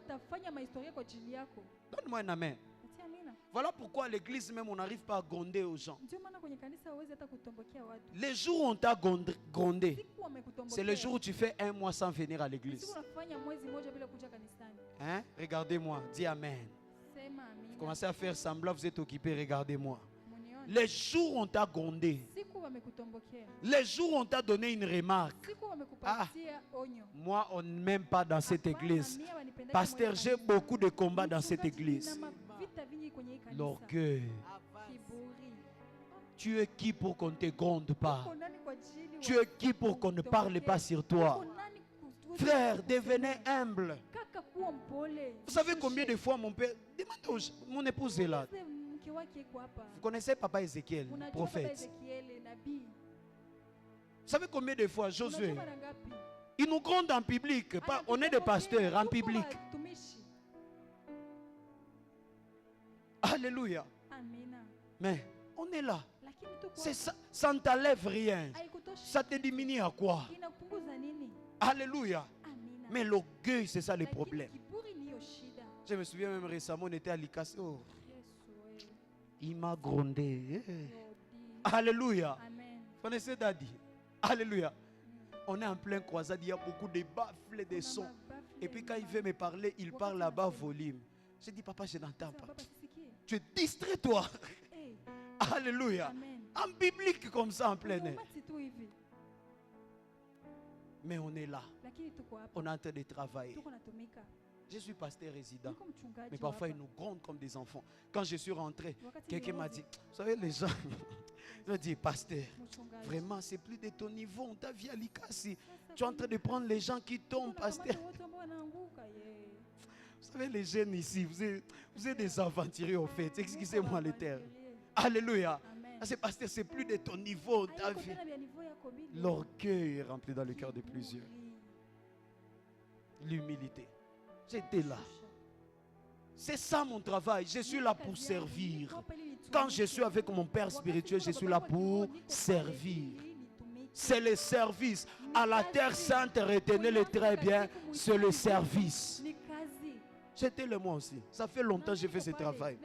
Donne-moi un amen. Voilà pourquoi à l'église même on n'arrive pas à gronder aux gens. Les jours où on t'a grondé, c'est le jour où tu fais 1 mois sans venir à l'église. Hein? Regardez-moi, dis amen. Vous commencez à faire semblant, vous êtes occupé, regardez-moi. Les jours où on t'a grondé, les jours où on t'a donné une remarque, moi on ne m'aime pas dans cette église. Pasteur, j'ai beaucoup de combats dans cette église. L'orgueil. Tu es qui pour qu'on ne te gronde pas? Tu es qui pour qu'on ne parle pas sur toi? Frère, devenez humble. Vous savez combien de fois mon père... Demandez, mon épouse est là. Vous connaissez Papa Ézéchiel, prophète? Vous savez combien de fois Josué, il nous gronde en public. On est des pasteurs en public. Alléluia. Mais on est là. Ça ne t'enlève rien. Ça te diminue à quoi? Alléluia. Mais l'orgueil, c'est ça le problème. Je me souviens même récemment, on était à l'ICAS. Oh. Il m'a grondé. Alléluia. Vous connaissez Daddy? Alléluia. On est en plein croisade, il y a beaucoup de baffles, des sons. Et puis quand il veut me parler, il parle là-bas volume. Je dis, papa, je n'entends pas. Tu es distrait, toi. Alléluia. En biblique comme ça, en plein air. Mais on est là. On est en train de travailler. Je suis pasteur résident. Mais parfois, ils nous grondent comme des enfants. Quand je suis rentré, quelqu'un m'a dit, vous savez, les gens, ils m'ont dit, pasteur, vraiment, c'est plus de ton niveau. On t'a vu à l'Ikasi. Tu es en train de prendre les gens qui tombent, pasteur. Vous savez, les jeunes ici, vous êtes des aventuriers au fait. Excusez-moi les termes. Alléluia. C'est pasteur, c'est plus de ton niveau. L'orgueil est rempli dans le cœur de plusieurs. L'humilité. J'étais là. C'est ça mon travail. Je suis là pour servir. Quand je suis avec mon Père spirituel, je suis là pour servir. C'est le service. À la terre sainte, retenez-le très bien, c'est le service. J'étais là moi aussi. Ça fait longtemps que j'ai fait ce travail.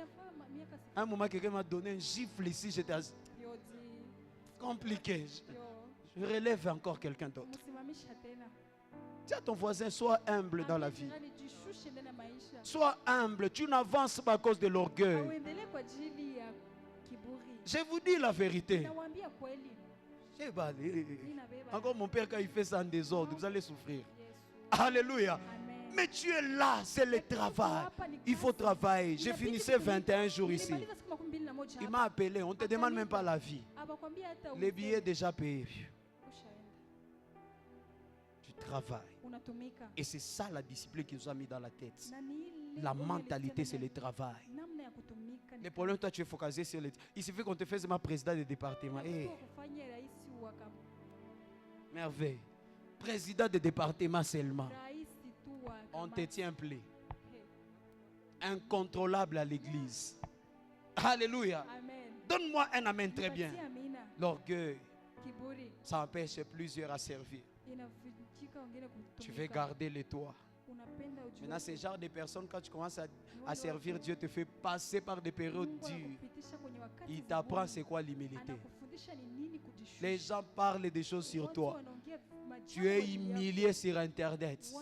À un moment, quelqu'un m'a donné un gifle ici. J'étais compliqué. Je relève encore quelqu'un d'autre. Dis à ton voisin, sois humble dans la vie. Sois humble. Tu n'avances pas à cause de l'orgueil. Je vous dis la vérité. Encore mon père, quand il fait ça en désordre, vous allez souffrir. Alléluia. Mais tu es là, c'est le travail. Il faut travailler. J'ai finissé 21 jours ici. Il m'a appelé. On ne te demande même pas la vie. Les billets déjà payés. Tu travailles. Et c'est ça la discipline qui nous a mis dans la tête. La mentalité, c'est le travail. Le problème, toi, tu es focalisé sur les... Il suffit qu'on te fasse ma président de département. Hey. Merveille. Président de département seulement. On te tient plein. Incontrôlable à l'église. Alléluia. Donne-moi un amen très bien. L'orgueil, ça empêche plusieurs à servir. Tu veux garder les toits. Maintenant, ce genre de personnes, quand tu commences à servir, Dieu te fait passer par des périodes dures. Il t'apprend c'est quoi l'humilité. Les gens parlent des choses sur toi. Tu es humilié sur Internet.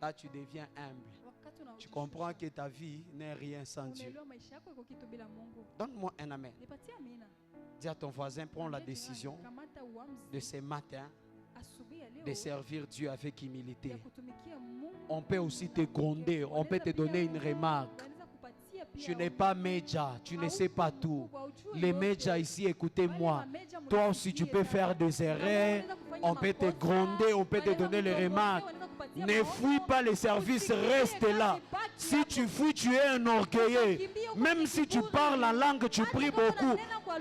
Là, tu deviens humble. Tu comprends que ta vie n'est rien sans Dieu. Donne-moi un amen. Dis à ton voisin, prends la décision de ce matin de servir Dieu avec humilité. On peut aussi te gronder, on peut te donner une remarque. Tu n'es pas média, tu ne sais pas tout. Les médias ici, écoutez-moi. Toi aussi, tu peux faire des erreurs. On peut te gronder, on peut te donner les remarques. Ne fuis pas les services, reste là. Si tu fuis, tu es un orgueilleux. Même si tu parles la langue, tu pries beaucoup.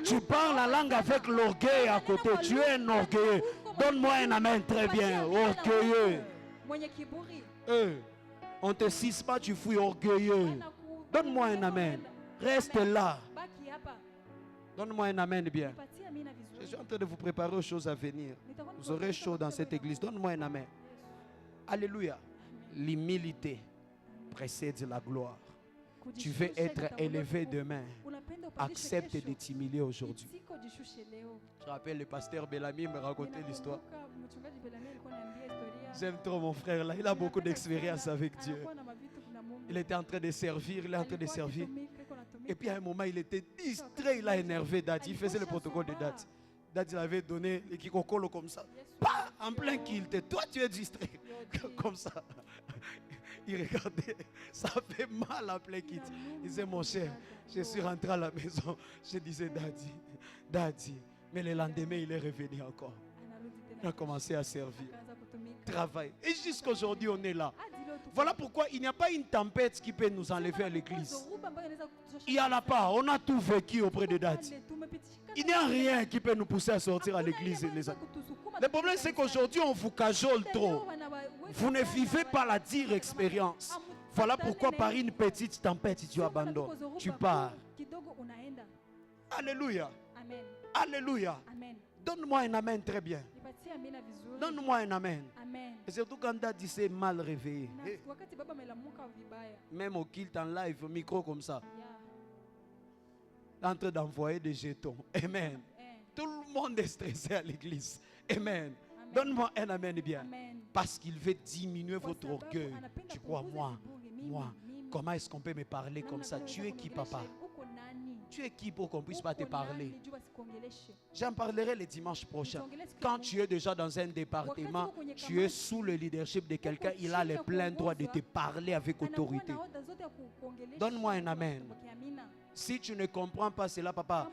Tu parles la langue avec l'orgueil à côté. Tu es un orgueilleux. Donne-moi un amen très bien. Orgueilleux. On ne te cisse pas, tu fuis orgueilleux. Donne-moi un amen. Reste là. Donne-moi un amen bien. Je suis en train de vous préparer aux choses à venir. Vous aurez chaud dans cette église. Donne-moi un amen. Alléluia. L'humilité précède la gloire. Tu veux être élevé demain. Accepte de t'humilier aujourd'hui. Je rappelle le pasteur Bellamy me racontait l'histoire. J'aime trop mon frère là. Il a beaucoup d'expérience avec Dieu. Il était en train de servir. Il est en train de servir. Et puis à un moment, il était distrait. Il a énervé Dadi. Il faisait le protocole de Dadi. Dadi avait donné le kikokolo comme ça. Pas en plein kilt. Toi, tu es distrait. Comme ça. Il regardait. Ça fait mal en plein kit. Il disait, mon cher, je suis rentré à la maison. Je disais, Dadi, Dadi. Mais le lendemain, il est revenu encore. Il a commencé à servir. Travail. Et jusqu'aujourd'hui, on est là. Voilà pourquoi il n'y a pas une tempête qui peut nous enlever à l'église. Il n'y en a pas. On a tout vécu auprès de Dadi. Il n'y a rien qui peut nous pousser à sortir à l'église. Le problème, c'est qu'aujourd'hui, on vous cajole trop. Vous ne vivez pas la dire expérience. Voilà pourquoi par une petite tempête, tu abandonnes. Tu pars. Alléluia. Alléluia. Donne-moi un amen très bien. Donne-moi un amen. Et surtout quand Dadi s'est mal réveillé. Même au kilt en live, au micro comme ça. En train d'envoyer des jetons. Amen. Tout le monde est stressé à l'église. Amen. Donne-moi un amen bien. Parce qu'il veut diminuer votre orgueil. Tu crois, moi, comment est-ce qu'on peut me parler comme ça? Tu es qui, papa? Tu es qui pour qu'on ne puisse pas te parler? J'en parlerai le dimanche prochain. Quand tu es déjà dans un département, tu es sous le leadership de quelqu'un, il a le plein droit de te parler avec autorité. Donne-moi un amen. Si tu ne comprends pas cela, papa,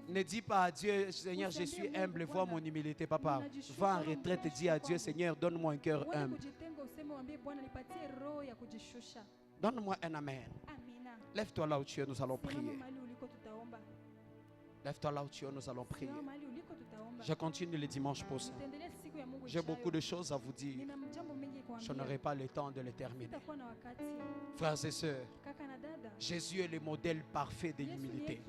ne dis pas à Dieu, Seigneur, je suis humble, vois mon humilité, papa. Va en retraite et dis à Dieu, Seigneur, donne-moi un cœur humble. Donne-moi un amen. Lève-toi là où tu es, nous allons prier. Lève-toi là où tu es, nous allons prier. Je continue le dimanche prochain. J'ai beaucoup de choses à vous dire. Je n'aurai pas le temps de les terminer. Frères et sœurs, Jésus est le modèle parfait de l'humilité.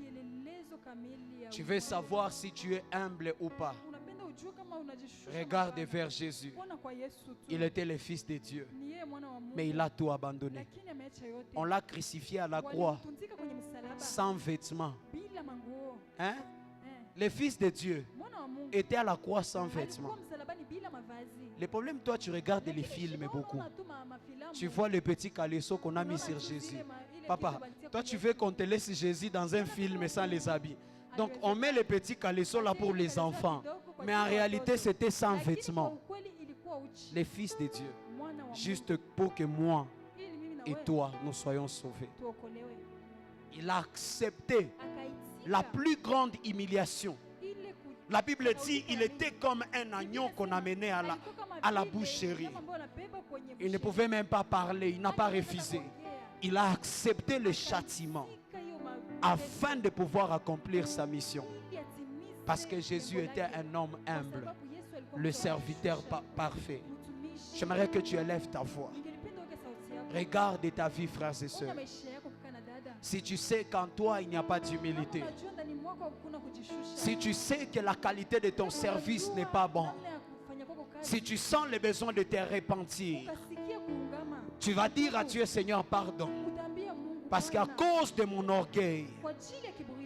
Tu veux savoir si tu es humble ou pas? Regarde vers Jésus. Il était le Fils de Dieu, mais il a tout abandonné. On l'a crucifié à la croix, sans vêtements. Hein? Le Fils de Dieu était à la croix sans vêtements. Le problème, toi, tu regardes les films beaucoup. Tu vois le petit caleçon qu'on a mis sur Jésus. Papa, toi, tu veux qu'on te laisse Jésus dans un film sans les habits. Donc, on met le petit caleçon là pour les enfants. Mais en réalité, c'était sans vêtements. Le Fils de Dieu. Juste pour que moi et toi, nous soyons sauvés. Il a accepté la plus grande humiliation. La Bible dit il était comme un agneau qu'on a mené à la boucherie. Il ne pouvait même pas parler, il n'a pas refusé. Il a accepté le châtiment afin de pouvoir accomplir sa mission. Parce que Jésus était un homme humble, le serviteur parfait. J'aimerais que tu élèves ta voix. Regarde ta vie, frères et sœurs. Si tu sais qu'en toi il n'y a pas d'humilité, si tu sais que la qualité de ton service n'est pas bonne, si tu sens le besoin de te repentir, tu vas dire à Dieu, Seigneur, pardon. Parce qu'à cause de mon orgueil,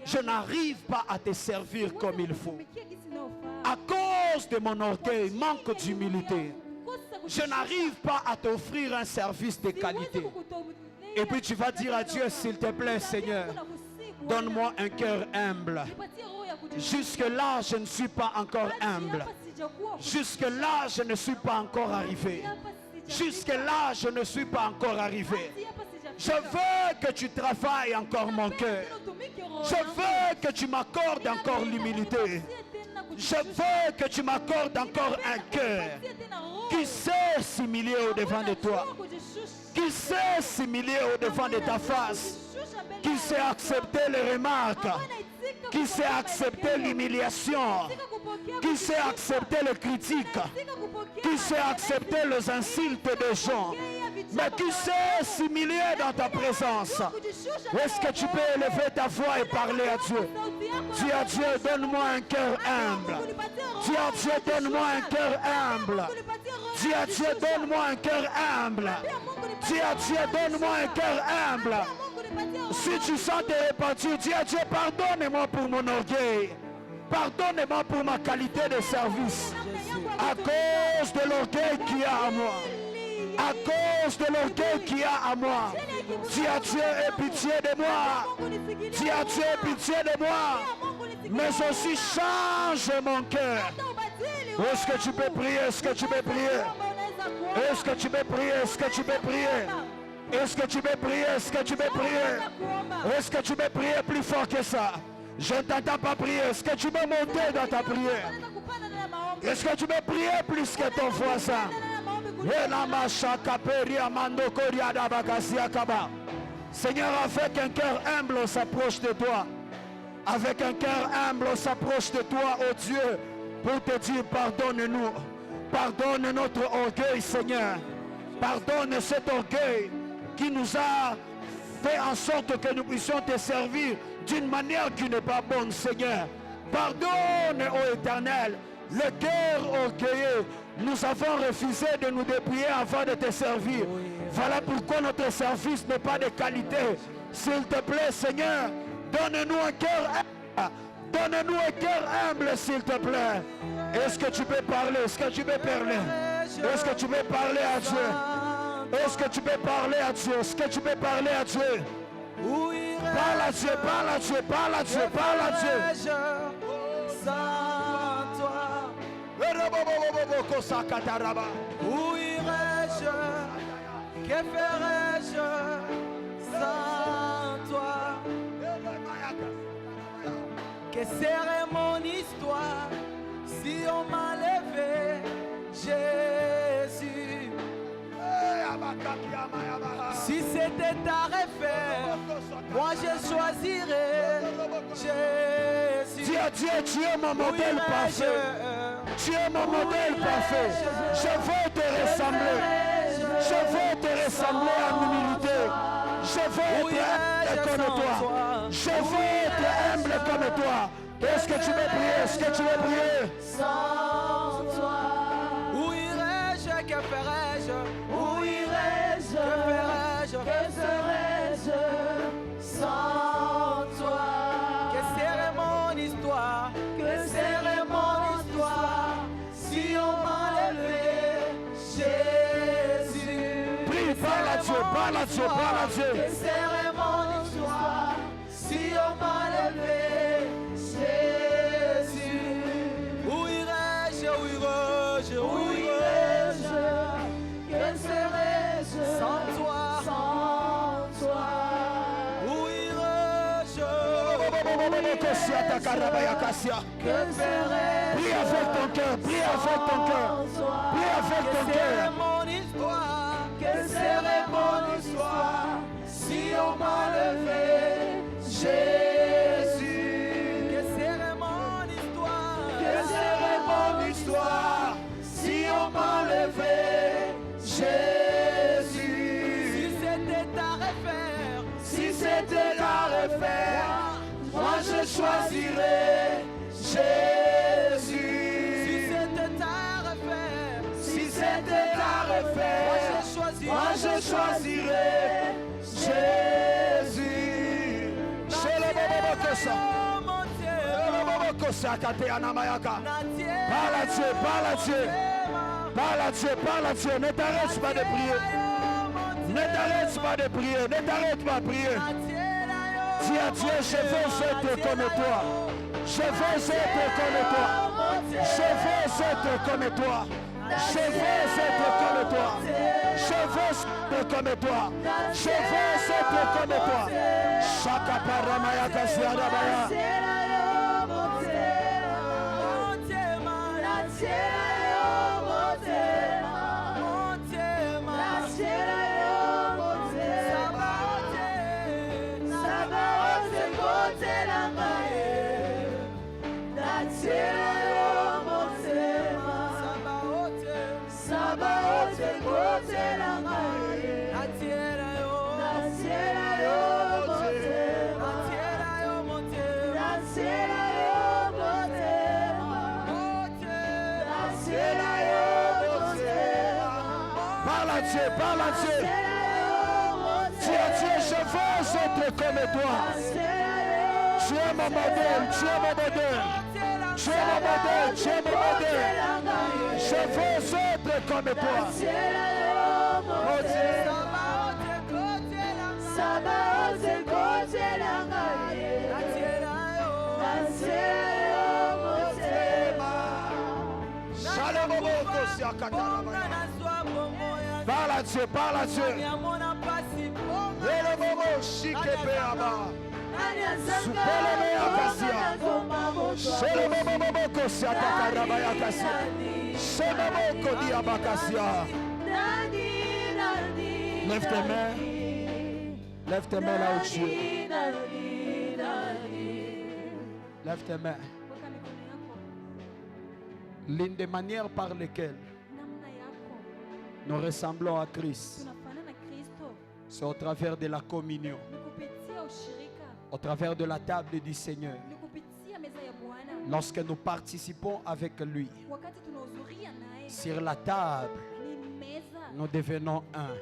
je n'arrive pas à te servir comme il faut. À cause de mon orgueil, manque d'humilité, je n'arrive pas à t'offrir un service de qualité. Et puis tu vas dire à Dieu, s'il te plaît, Seigneur, donne-moi un cœur humble. Jusque-là, je ne suis pas encore humble. Jusque-là, je ne suis pas encore arrivé. Jusque-là, je ne suis pas encore arrivé. Je veux que tu travailles encore mon cœur. Je veux que tu m'accordes encore l'humilité. Je veux que tu m'accordes encore un cœur qui sait s'humilier au-devant de toi, qui sait s'humilier au-devant de ta face, qui sait accepter les remarques, qui sait accepter l'humiliation, qui sait accepter les critiques, qui sait accepter les insultes des gens, mais qui sait s'humilier dans ta présence. Est-ce que tu peux élever ta voix et parler à Dieu? Dis à Dieu, donne-moi un cœur humble. Dis à Dieu, donne-moi un cœur humble. Dis à Dieu, donne-moi un cœur humble. Dis à Dieu, donne-moi un cœur humble. Si tu sens te repentir, dis à Dieu, pardonne-moi pour mon orgueil. Pardonne-moi pour ma qualité de service. À cause de l'orgueil qu'il y a à moi. À cause de l'orgueil qu'il y a à moi. Dis à Dieu, aie pitié de moi. Dis à Dieu, aie pitié de moi. Mais aussi change mon cœur. Est-ce que tu peux prier? Est-ce que tu peux prier? Est-ce que tu peux prier? Est-ce que tu peux prier? Est-ce que tu peux prier? Est-ce que tu peux prier? Est-ce que tu peux prier plus fort que ça? Je ne t'entends pas prier. Est-ce que tu peux monter dans ta prière? Est-ce que tu peux prier plus que ton voisin? Seigneur, avec un cœur humble, on s'approche de toi. Avec un cœur humble, on s'approche de toi, oh Dieu, pour te dire pardonne-nous. Pardonne notre orgueil, Seigneur. Pardonne cet orgueil qui nous a fait en sorte que nous puissions te servir d'une manière qui n'est pas bonne, Seigneur. Pardonne, ô Éternel, le cœur orgueilleux. Nous avons refusé de nous dépouiller avant de te servir. Voilà pourquoi notre service n'est pas de qualité. S'il te plaît, Seigneur, donne-nous un cœur humble. Donne-nous un cœur humble, s'il te plaît. Est-ce que tu peux parler? Est-ce que tu peux parler? Est-ce que tu peux parler à Dieu? Est-ce que tu peux parler à Dieu? Est-ce que tu peux parler à Dieu? Parle à Dieu, parle à Dieu, parle à Dieu, parle à Dieu. Sans toi, où irais-je? Que ferais-je sans toi? Que serait mon histoire si on m'enlevait Jésus? Si c'était à refaire, moi je choisirais Jésus. Dis à Dieu, tu es mon modèle parfait. Tu es mon modèle parfait. Je veux te ressembler. Je veux te ressembler en humilité. Je veux être humble comme toi. Je veux être humble comme toi. Est-ce que tu veux prier? Est-ce que tu veux prier? Sans toi, où irais-je? Que ferais-je? Où irais-je? Que ferais-je? Que serais-je sans toi? Que serait mon histoire? Que serait mon histoire si on m'enlevait Jésus? Prie, parle à Dieu, parle à Dieu, parle à Dieu. Que serait mon histoire si on m'enlevait Jésus? Où irais-je? Où irais-je? Où irais-je? Que serais-je sans toi? Sans toi. Où irais-je? Que ferais-je? Prie avec ton cœur, prie avec ton cœur. Prie avec ton Que serait cœur. mon histoire? Que serait mon histoire si on m'enlevait Jésus? Que serait mon histoire? Que serait mon histoire si on m'enlevait Jésus? Si c'était à refaire, si c'était à refaire, moi je choisirais Jésus. Si c'était à refaire, si c'était à refaire, moi je choisirais Jésus. Parle à Dieu, parle à Dieu. Parle à Dieu, parle à Dieu. Ne t'arrête pas de prier. Ne t'arrête pas de prier. Ne t'arrête pas de prier. Dis à Dieu, je veux être comme toi. Je veux être comme toi. Je veux être comme toi. Je veux être comme toi. Je veux être comme toi. Je veux être comme toi. Chaka paramaya kasiarabaya. Parle à Dieu. Dis à Dieu, je veux être comme toi. Tu es mon modèle, tu es mon modèle. Tu es mon modèle, tu es mon modèle. Je veux être comme toi. Oh Dieu. Parle à Dieu, parle à Dieu. Lève tes mains. Lève tes mains là où tu es. Lève tes mains. L'une des manières par lesquelles nous ressemblons à Christ, c'est au travers de la communion, au travers de la table du Seigneur. Lorsque nous participons avec lui sur la table, nous devenons un.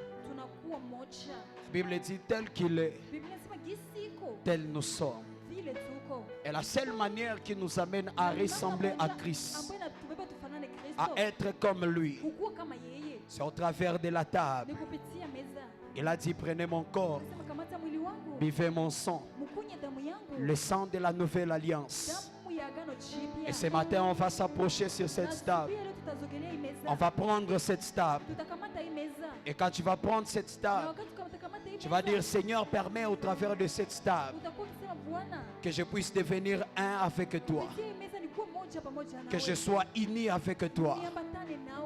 La Bible dit tel qu'il est, tel nous sommes. Et la seule manière qui nous amène à ressembler à Christ, à être comme lui, c'est au travers de la table. Il a dit, prenez mon corps, buvez mon sang, le sang de la nouvelle alliance. Et ce matin, on va s'approcher sur cette table. On va prendre cette table. Et quand tu vas prendre cette table, tu vas dire, Seigneur, permets au travers de cette table que je puisse devenir un avec toi. Que je sois uni avec toi.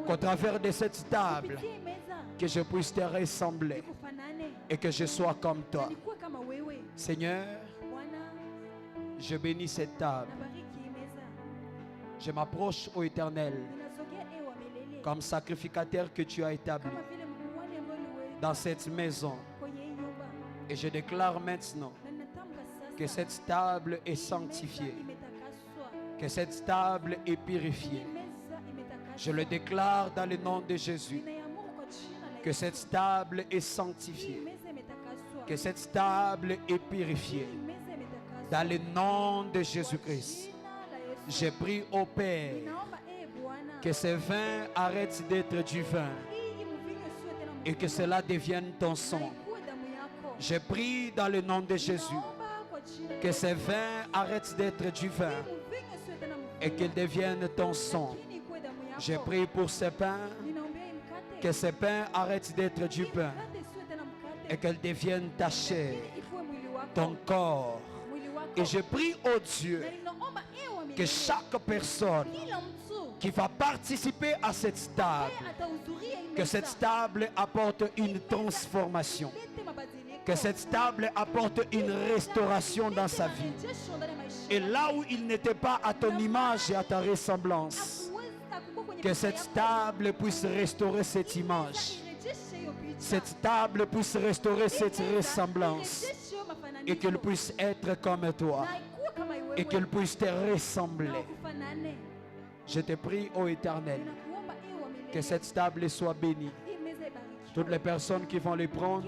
Qu'au travers de cette table, que je puisse te ressembler et que je sois comme toi. Seigneur, je bénis cette table. Je m'approche au Éternel comme sacrificateur que tu as établi dans cette maison. Et je déclare maintenant que cette table est sanctifiée, que cette table est purifiée. Je le déclare dans le nom de Jésus, que cette table est sanctifiée, que cette table est purifiée. Dans le nom de Jésus-Christ, j'ai pris au Père que ce vin arrête d'être du vin et que cela devienne ton sang. J'ai pris dans le nom de Jésus que ce vin arrête d'être du vin et qu'il devienne ton sang. J'ai prié pour ce pain, que ce pain arrête d'être du pain et qu'elle devienne ta chair, ton corps. Et je prie au Dieu que chaque personne qui va participer à cette table, que cette table apporte une transformation, que cette table apporte une restauration dans sa vie. Et là où il n'était pas à ton image et à ta ressemblance, que cette table puisse restaurer cette image, cette table puisse restaurer cette ressemblance, et qu'elle puisse être comme toi, et qu'elle puisse te ressembler. Je te prie, ô Éternel, que cette table soit bénie. Toutes les personnes qui vont les prendre,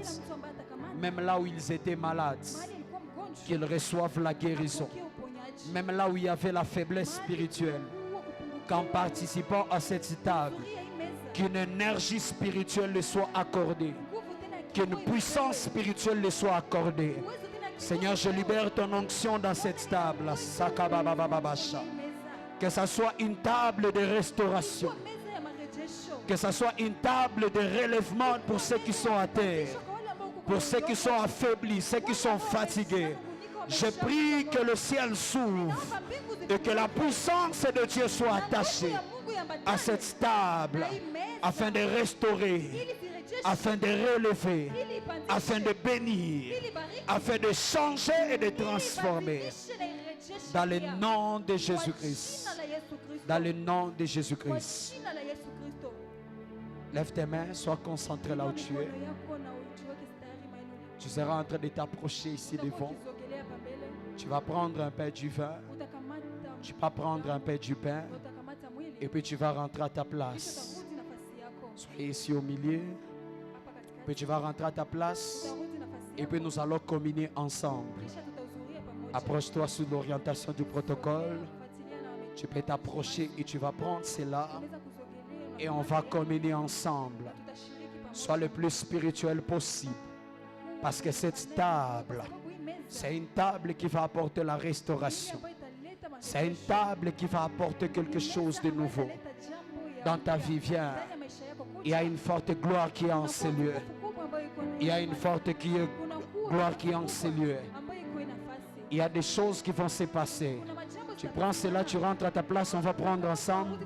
même là où ils étaient malades, qu'ils reçoivent la guérison. Même là où il y avait la faiblesse spirituelle, qu'en participant à cette table, qu'une énergie spirituelle leur soit accordée, qu'une puissance spirituelle leur soit accordée. Seigneur, je libère ton onction dans cette table. Que ça soit une table de restauration, que ça soit une table de relèvement pour ceux qui sont à terre, pour ceux qui sont affaiblis, ceux qui sont fatigués. Je prie que le ciel s'ouvre et que la puissance de Dieu soit attachée à cette table afin de restaurer, afin de relever, afin de bénir, afin de changer et de transformer. Dans le nom de Jésus-Christ. Dans le nom de Jésus-Christ. Lève tes mains, sois concentré là où tu es. Tu seras en train de t'approcher ici devant. Tu vas prendre un peu du vin. Tu vas prendre un peu du pain. Et puis tu vas rentrer à ta place. Soyez ici au milieu. Puis tu vas rentrer à ta place. Et puis nous allons communier ensemble. Approche-toi sous l'orientation du protocole. Tu peux t'approcher et tu vas prendre cela. Et on va communier ensemble. Sois le plus spirituel possible. Parce que cette table, c'est une table qui va apporter la restauration. C'est une table qui va apporter quelque chose de nouveau dans ta vie. Viens. Il y a une forte gloire qui est en ces lieux. Il y a une forte gloire qui est en ces lieux. Il y a des choses qui vont se passer. Tu prends cela, tu rentres à ta place, on va prendre ensemble.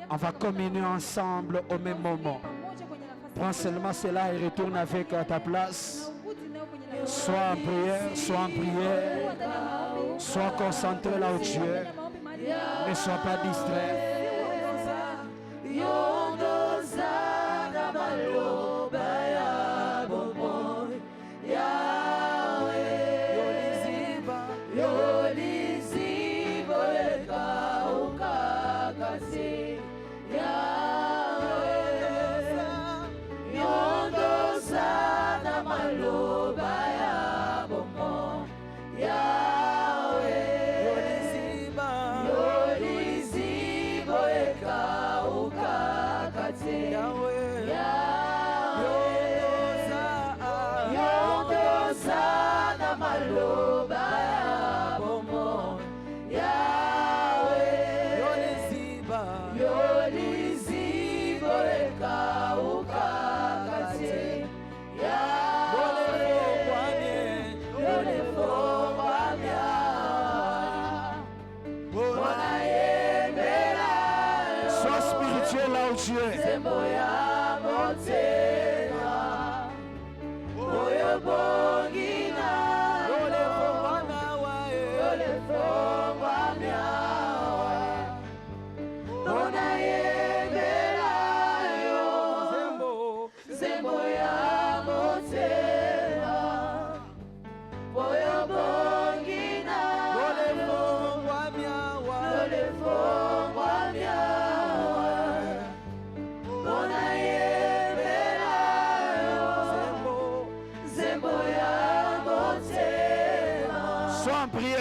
On va communier ensemble au même moment. Prends seulement cela et retourne avec ta place. Sois en prière, sois en prière. Sois concentré là où tu es. Ne sois pas distrait.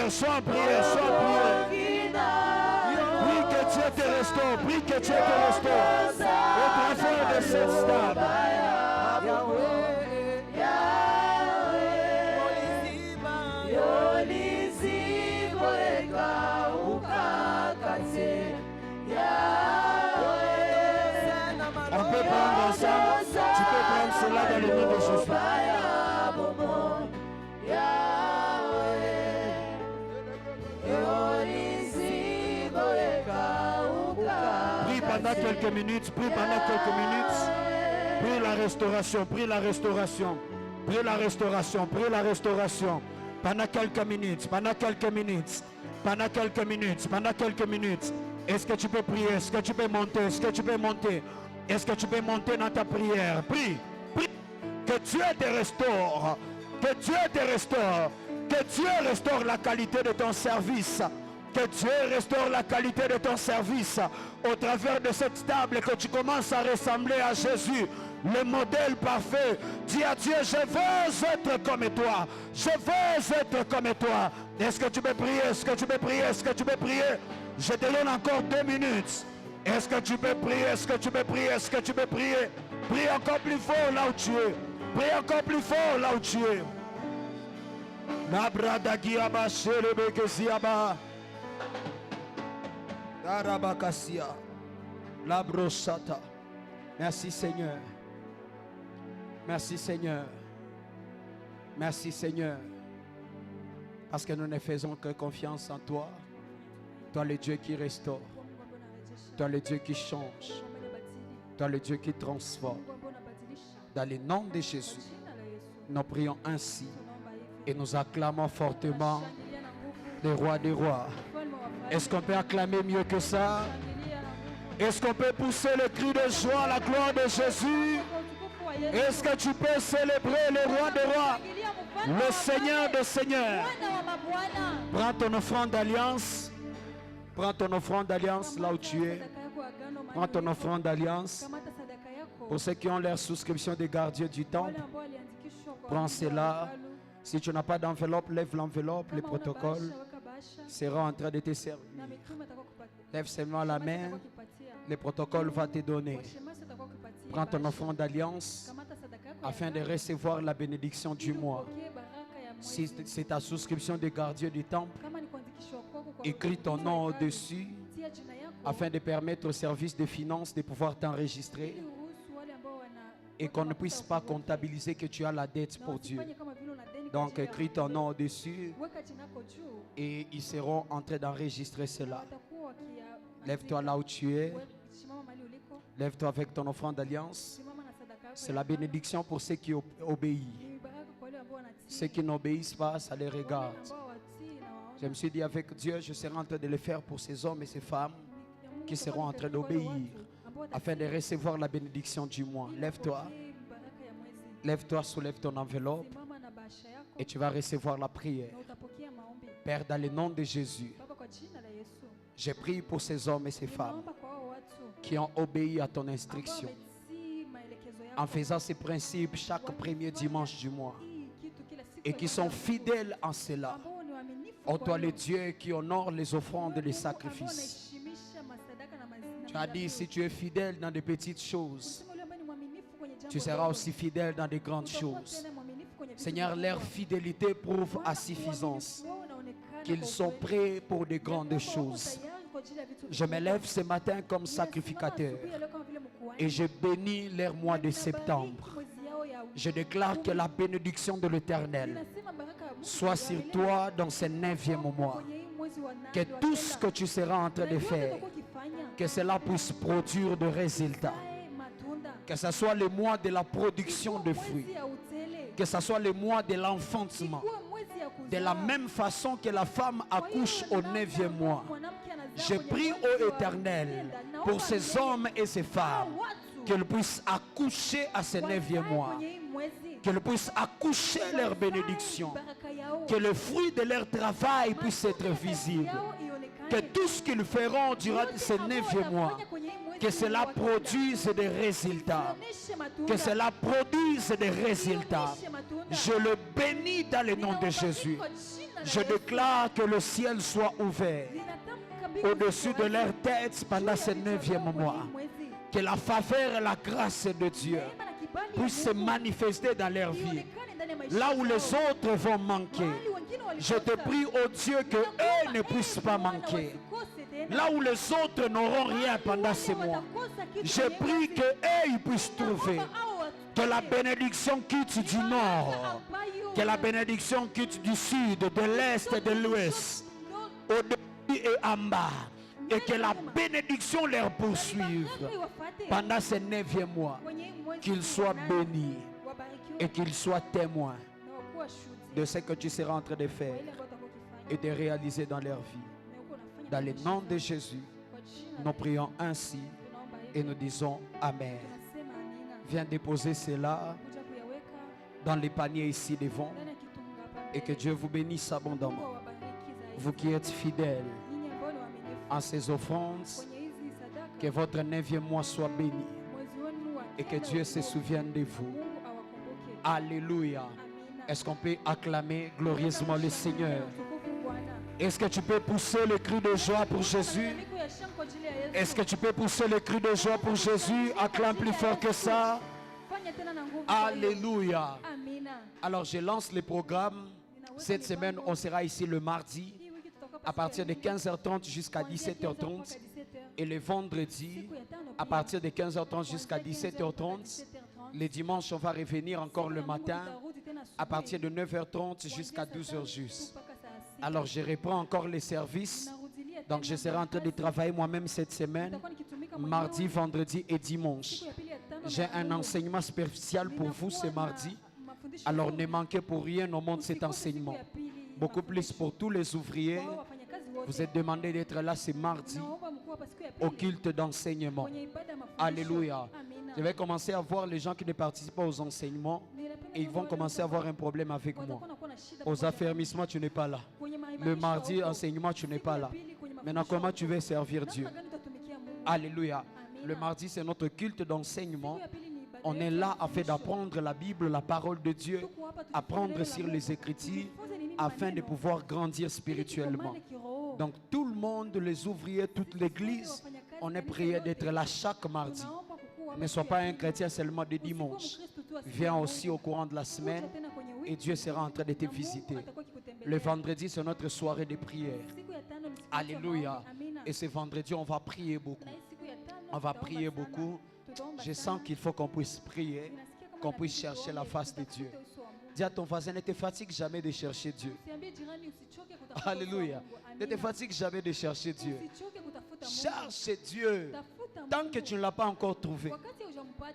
Sois en prière, sois en prière. Prie que Dieu te restaure, prie que Dieu te restaure. Au travers de cette table. On peut prendre ensemble. Tu peux prendre cela dans le nom de Jésus. Pendant quelques minutes, prie pendant quelques minutes. Prie la restauration, prie la restauration. Prie la restauration, prie la restauration. Pendant quelques minutes, pendant quelques minutes. Pendant quelques minutes, pendant quelques minutes. Est-ce que tu peux prier? Est-ce que tu peux monter? Est-ce que tu peux monter? Est-ce que tu peux monter dans ta prière? Prie, prie. Que Dieu te restaure. Que Dieu te restaure. Que Dieu restaure la qualité de ton service. Que Dieu restaure la qualité de ton service au travers de cette table, que tu commences à ressembler à Jésus, le modèle parfait. Dis à Dieu, je veux être comme toi. Je veux être comme toi. Est-ce que tu peux prier? Est-ce que tu peux prier? Est-ce que tu peux prier? Je te donne encore 2 minutes. Est-ce que tu peux prier? Est-ce que tu peux prier? Est-ce que tu peux prier? Prie encore plus fort là où tu es. Prie encore plus fort là où tu es. Nabradagiaba sherebekesiaba. Arabakasia, la brossata. Merci Seigneur. Merci Seigneur. Merci Seigneur. Parce que nous ne faisons que confiance en toi. Toi le Dieu qui restaure. Toi le Dieu qui change. Toi le Dieu qui transforme. Dans le nom de Jésus, nous prions ainsi et nous acclamons fortement le roi des rois. Est-ce qu'on peut acclamer mieux que ça? Est-ce qu'on peut pousser le cri de joie à la gloire de Jésus? Est-ce que tu peux célébrer le roi des rois, le Seigneur des seigneurs? Prends ton offrande d'alliance. Prends ton offrande d'alliance là où tu es. Prends ton offrande d'alliance. Pour ceux qui ont leur souscription des gardiens du temple, prends cela. Si tu n'as pas d'enveloppe, lève l'enveloppe. Le protocole sera en train de te servir. Lève seulement la main. Le protocole va te donner. Prends ton offrande d'alliance afin de recevoir la bénédiction du mois. Si c'est ta souscription des gardiens du temple, écris ton nom au-dessus afin de permettre au service des finances de pouvoir t'enregistrer et qu'on ne puisse pas comptabiliser que tu as la dette pour Dieu. Donc écris ton nom au-dessus et ils seront en train d'enregistrer cela. Lève-toi là où tu es. Lève-toi avec ton offrande d'alliance. C'est la bénédiction pour ceux qui obéissent. Ceux qui n'obéissent pas, ça les regarde. Je me suis dit avec Dieu, je serai en train de le faire pour ces hommes et ces femmes qui seront en train d'obéir afin de recevoir la bénédiction du mois. Lève-toi. Lève-toi, soulève ton enveloppe et tu vas recevoir la prière. Père, dans le nom de Jésus, je prie pour ces hommes et ces femmes qui ont obéi à ton instruction en faisant ces principes chaque premier dimanche du mois et qui sont fidèles en cela. Ô toi le Dieu qui honore les offrandes et les sacrifices. Tu as dit si tu es fidèle dans des petites choses, tu seras aussi fidèle dans des grandes choses. Seigneur, leur fidélité prouve à suffisance qu'ils sont prêts pour de grandes choses. Je me lève ce matin comme sacrificateur et je bénis leur mois de septembre. Je déclare que la bénédiction de l'Éternel soit sur toi dans ce 9e mois. Que tout ce que tu seras en train de faire, que cela puisse produire de résultats. Que ce soit le mois de la production de fruits. Que ce soit le mois de l'enfantement. De la même façon que la femme accouche au 9e mois. Je prie au Éternel pour ces hommes et ces femmes qu'ils puissent accoucher à ce 9e mois. Qu'ils puissent accoucher leur bénédiction. Que le fruit de leur travail puisse être visible. Que tout ce qu'ils feront durant ce 9e mois, que cela produise des résultats. Que cela produise des résultats. Je le bénis dans le nom de Jésus. Je déclare que le ciel soit ouvert au-dessus de leur tête pendant ce 9e mois. Que la faveur et la grâce de Dieu puissent se manifester dans leur vie. Là où les autres vont manquer, je te prie, oh Dieu, que eux ne puissent pas manquer. Là où les autres n'auront rien pendant ces mois, je prie que eux ils puissent trouver. Que la bénédiction quitte du nord, que la bénédiction quitte du sud, de l'est et de l'ouest, au-dessus et en bas. Et que la bénédiction leur poursuive pendant ces 9e mois. Qu'ils soient bénis et qu'ils soient témoins de ce que tu seras en train de faire et de réaliser dans leur vie. Dans le nom de Jésus, nous prions ainsi et nous disons Amen. Viens déposer cela dans les paniers ici devant et que Dieu vous bénisse abondamment. Vous qui êtes fidèles en ces offrandes, que votre 9e mois soit béni et que Dieu se souvienne de vous. Alléluia. Est-ce qu'on peut acclamer glorieusement le Seigneur? Est-ce que tu peux pousser le cri de joie pour Jésus? Est-ce que tu peux pousser le cri de joie pour Jésus? Acclame plus fort que ça. Alléluia. Alors je lance le programme. Cette semaine, on sera ici le mardi à partir de 15h30 jusqu'à 17h30 et le vendredi à partir de 15h30 jusqu'à 17h30. Les dimanches, on va revenir encore le matin à partir de 9h30 jusqu'à 12h juste. Alors je reprends encore les services Donc je serai en train de travailler moi-même cette semaine, mardi, vendredi et dimanche. J'ai un enseignement spécial pour vous ce mardi. Alors ne manquez pour rien au monde cet enseignement. Beaucoup plus pour tous les ouvriers. Vous êtes demandé d'être là ce mardi au culte d'enseignement. Alléluia. Je vais commencer à voir les gens qui ne participent pas aux enseignements et ils vont commencer à avoir un problème avec moi. Aux affermissements, tu n'es pas là. Le mardi, enseignement, tu n'es pas là. Maintenant, comment tu veux servir Dieu? Alléluia. Le mardi, c'est notre culte d'enseignement. On est là afin d'apprendre la Bible, la parole de Dieu, apprendre sur les Écritures, afin de pouvoir grandir spirituellement. Donc tout le monde, les ouvriers, toute l'église, on est prié d'être là chaque mardi. Ne sois pas un chrétien seulement de dimanche. Viens aussi au courant de la semaine et Dieu sera en train de te visiter. Le vendredi, c'est notre soirée de prière. Alléluia. Et ce vendredi, on va prier beaucoup. On va prier beaucoup. Je sens qu'il faut qu'on puisse prier, qu'on puisse chercher la face de Dieu. Dis à ton voisin, ne te fatigue jamais de chercher Dieu. Alléluia. Ne te fatigue jamais de chercher Dieu. Cherche Dieu. Tant que tu ne l'as pas encore trouvé,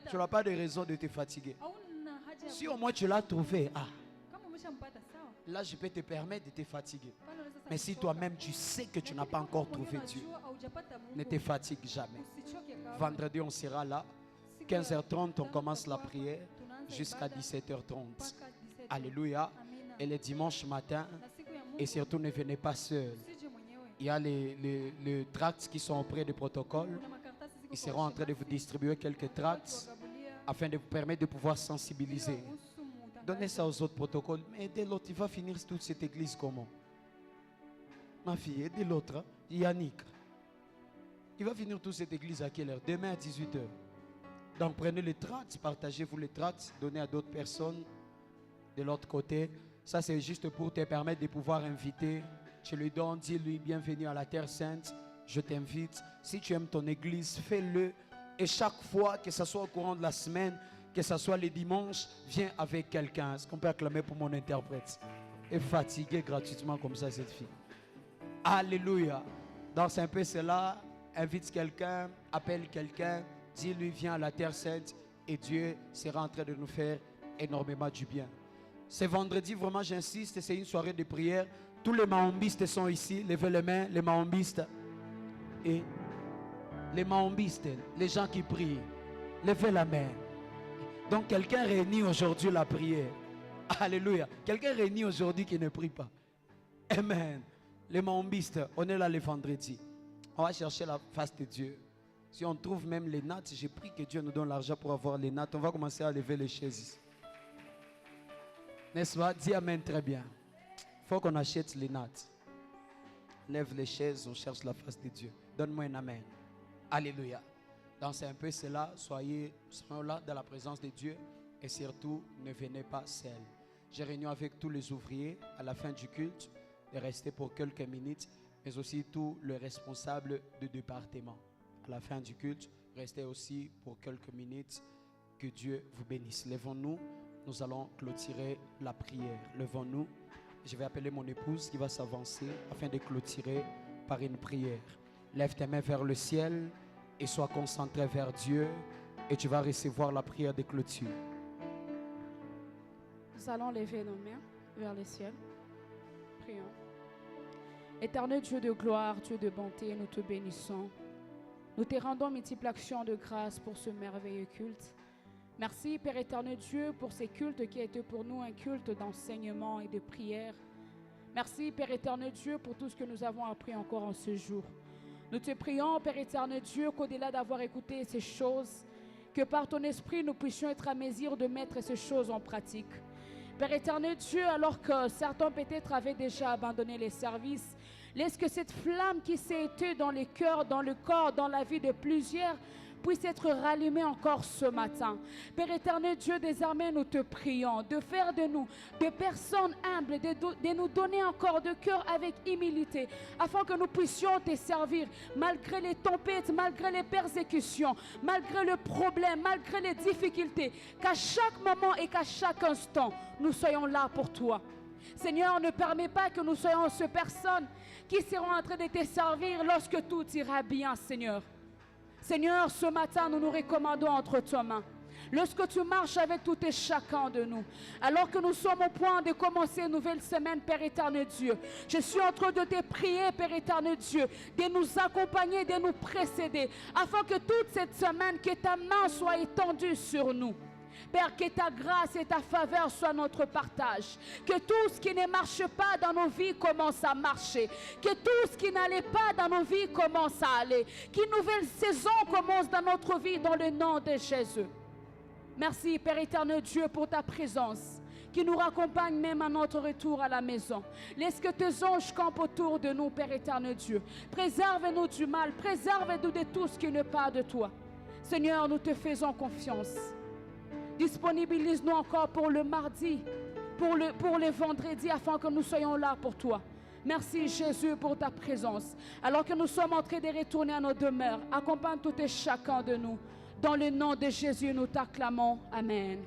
tu n'as pas de raison de te fatiguer. Si au moins tu l'as trouvé, là je peux te permettre de te fatiguer. Mais si toi-même tu sais que tu n'as pas encore trouvé Dieu, ne te fatigue jamais. Vendredi on sera là, 15h30 on commence la prière jusqu'à 17h30. Alléluia. Et le dimanche matin, et surtout ne venez pas seul. Il y a les tracts qui sont auprès du protocole. Ils seront en train de vous distribuer quelques tracts afin de vous permettre de pouvoir sensibiliser. Donnez ça aux autres protocoles. Mais aidez l'autre, il va finir toute cette église comment? Ma fille, aidez l'autre, hein? Yannick. Il va finir toute cette église à quelle heure? Demain à 18h. Donc prenez les tracts, partagez-vous les tracts, donnez à d'autres personnes de l'autre côté. Ça c'est juste pour te permettre de pouvoir inviter. Tu lui donnes, dis-lui bienvenue à la Terre Sainte. Je t'invite. Si tu aimes ton église, fais-le. Et chaque fois, que ce soit au courant de la semaine, que ce soit les dimanches, viens avec quelqu'un. Est-ce qu'on peut acclamer pour mon interprète? Et fatigué gratuitement comme ça cette fille. Alléluia. Donc c'est un peu cela. Invite quelqu'un, appelle quelqu'un, dis-lui viens à la Terre Sainte et Dieu sera en train de nous faire énormément du bien. C'est vendredi, vraiment j'insiste, c'est une soirée de prière. Tous les mahombistes sont ici. Levez les mains, les mahombistes. Et les mahombistes, les gens qui prient, levez la main. Donc quelqu'un réunit aujourd'hui la prière. Alléluia. Quelqu'un réunit aujourd'hui qui ne prie pas. Amen. Les mahombistes, on est là le vendredi. On va chercher la face de Dieu. Si on trouve même les nattes, j'ai pris que Dieu nous donne l'argent pour avoir les nattes. On va commencer à lever les chaises. N'est-ce pas? Dis amen très bien. Il faut qu'on achète les nattes. Lève les chaises, on cherche la face de Dieu. Donne-moi un amen. Alléluia. Donc c'est un peu cela. Soyez là dans la présence de Dieu. Et surtout, ne venez pas seul. J'ai réuni avec tous les ouvriers à la fin du culte de rester pour quelques minutes, mais aussi tous les responsables du département. À la fin du culte, restez aussi pour quelques minutes. Que Dieu vous bénisse. Levons-nous, nous allons clôturer la prière. Levons-nous. Je vais appeler mon épouse qui va s'avancer afin de clôturer par une prière. Lève tes mains vers le ciel et sois concentré vers Dieu et tu vas recevoir la prière de clôture. Nous allons lever nos mains vers le ciel. Prions. Éternel Dieu de gloire, Dieu de bonté, nous te bénissons. Nous te rendons multiples actions de grâce pour ce merveilleux culte. Merci Père éternel Dieu pour ces cultes qui a été pour nous un culte d'enseignement et de prière. Merci Père éternel Dieu pour tout ce que nous avons appris encore en ce jour. Nous te prions Père éternel Dieu qu'au-delà d'avoir écouté ces choses, que par ton esprit nous puissions être à mesure de mettre ces choses en pratique. Père éternel Dieu, alors que certains peut-être avaient déjà abandonné les services, laisse que cette flamme qui s'est éteinte dans les cœurs, dans le corps, dans la vie de plusieurs, puisse être rallumée encore ce matin. Père éternel Dieu des armées, nous te prions de faire de nous des personnes humbles, de nous donner encore de cœur avec humilité, afin que nous puissions te servir malgré les tempêtes, malgré les persécutions, malgré le problème, malgré les difficultés, qu'à chaque moment et qu'à chaque instant, nous soyons là pour toi. Seigneur, ne permets pas que nous soyons ces personnes qui seront en train de te servir lorsque tout ira bien, Seigneur. Seigneur, ce matin, nous nous recommandons entre tes mains. Lorsque tu marches avec tout et chacun de nous, alors que nous sommes au point de commencer une nouvelle semaine, Père éternel Dieu, je suis en train de te prier, Père éternel Dieu, de nous accompagner, de nous précéder, afin que toute cette semaine, que ta main soit étendue sur nous. Père, que ta grâce et ta faveur soient notre partage. Que tout ce qui ne marche pas dans nos vies commence à marcher. Que tout ce qui n'allait pas dans nos vies commence à aller. Qu'une nouvelle saison commence dans notre vie dans le nom de Jésus. Merci, Père éternel Dieu, pour ta présence qui nous raccompagne même à notre retour à la maison. Laisse que tes anges campent autour de nous, Père éternel Dieu. Préserve-nous du mal, préserve-nous de tout ce qui n'est pas de toi. Seigneur, nous te faisons confiance. Disponibilise-nous encore pour le mardi, pour le vendredi, afin que nous soyons là pour toi. Merci Jésus pour ta présence. Alors que nous sommes en train de retourner à nos demeures, accompagne tout et chacun de nous. Dans le nom de Jésus, nous t'acclamons. Amen.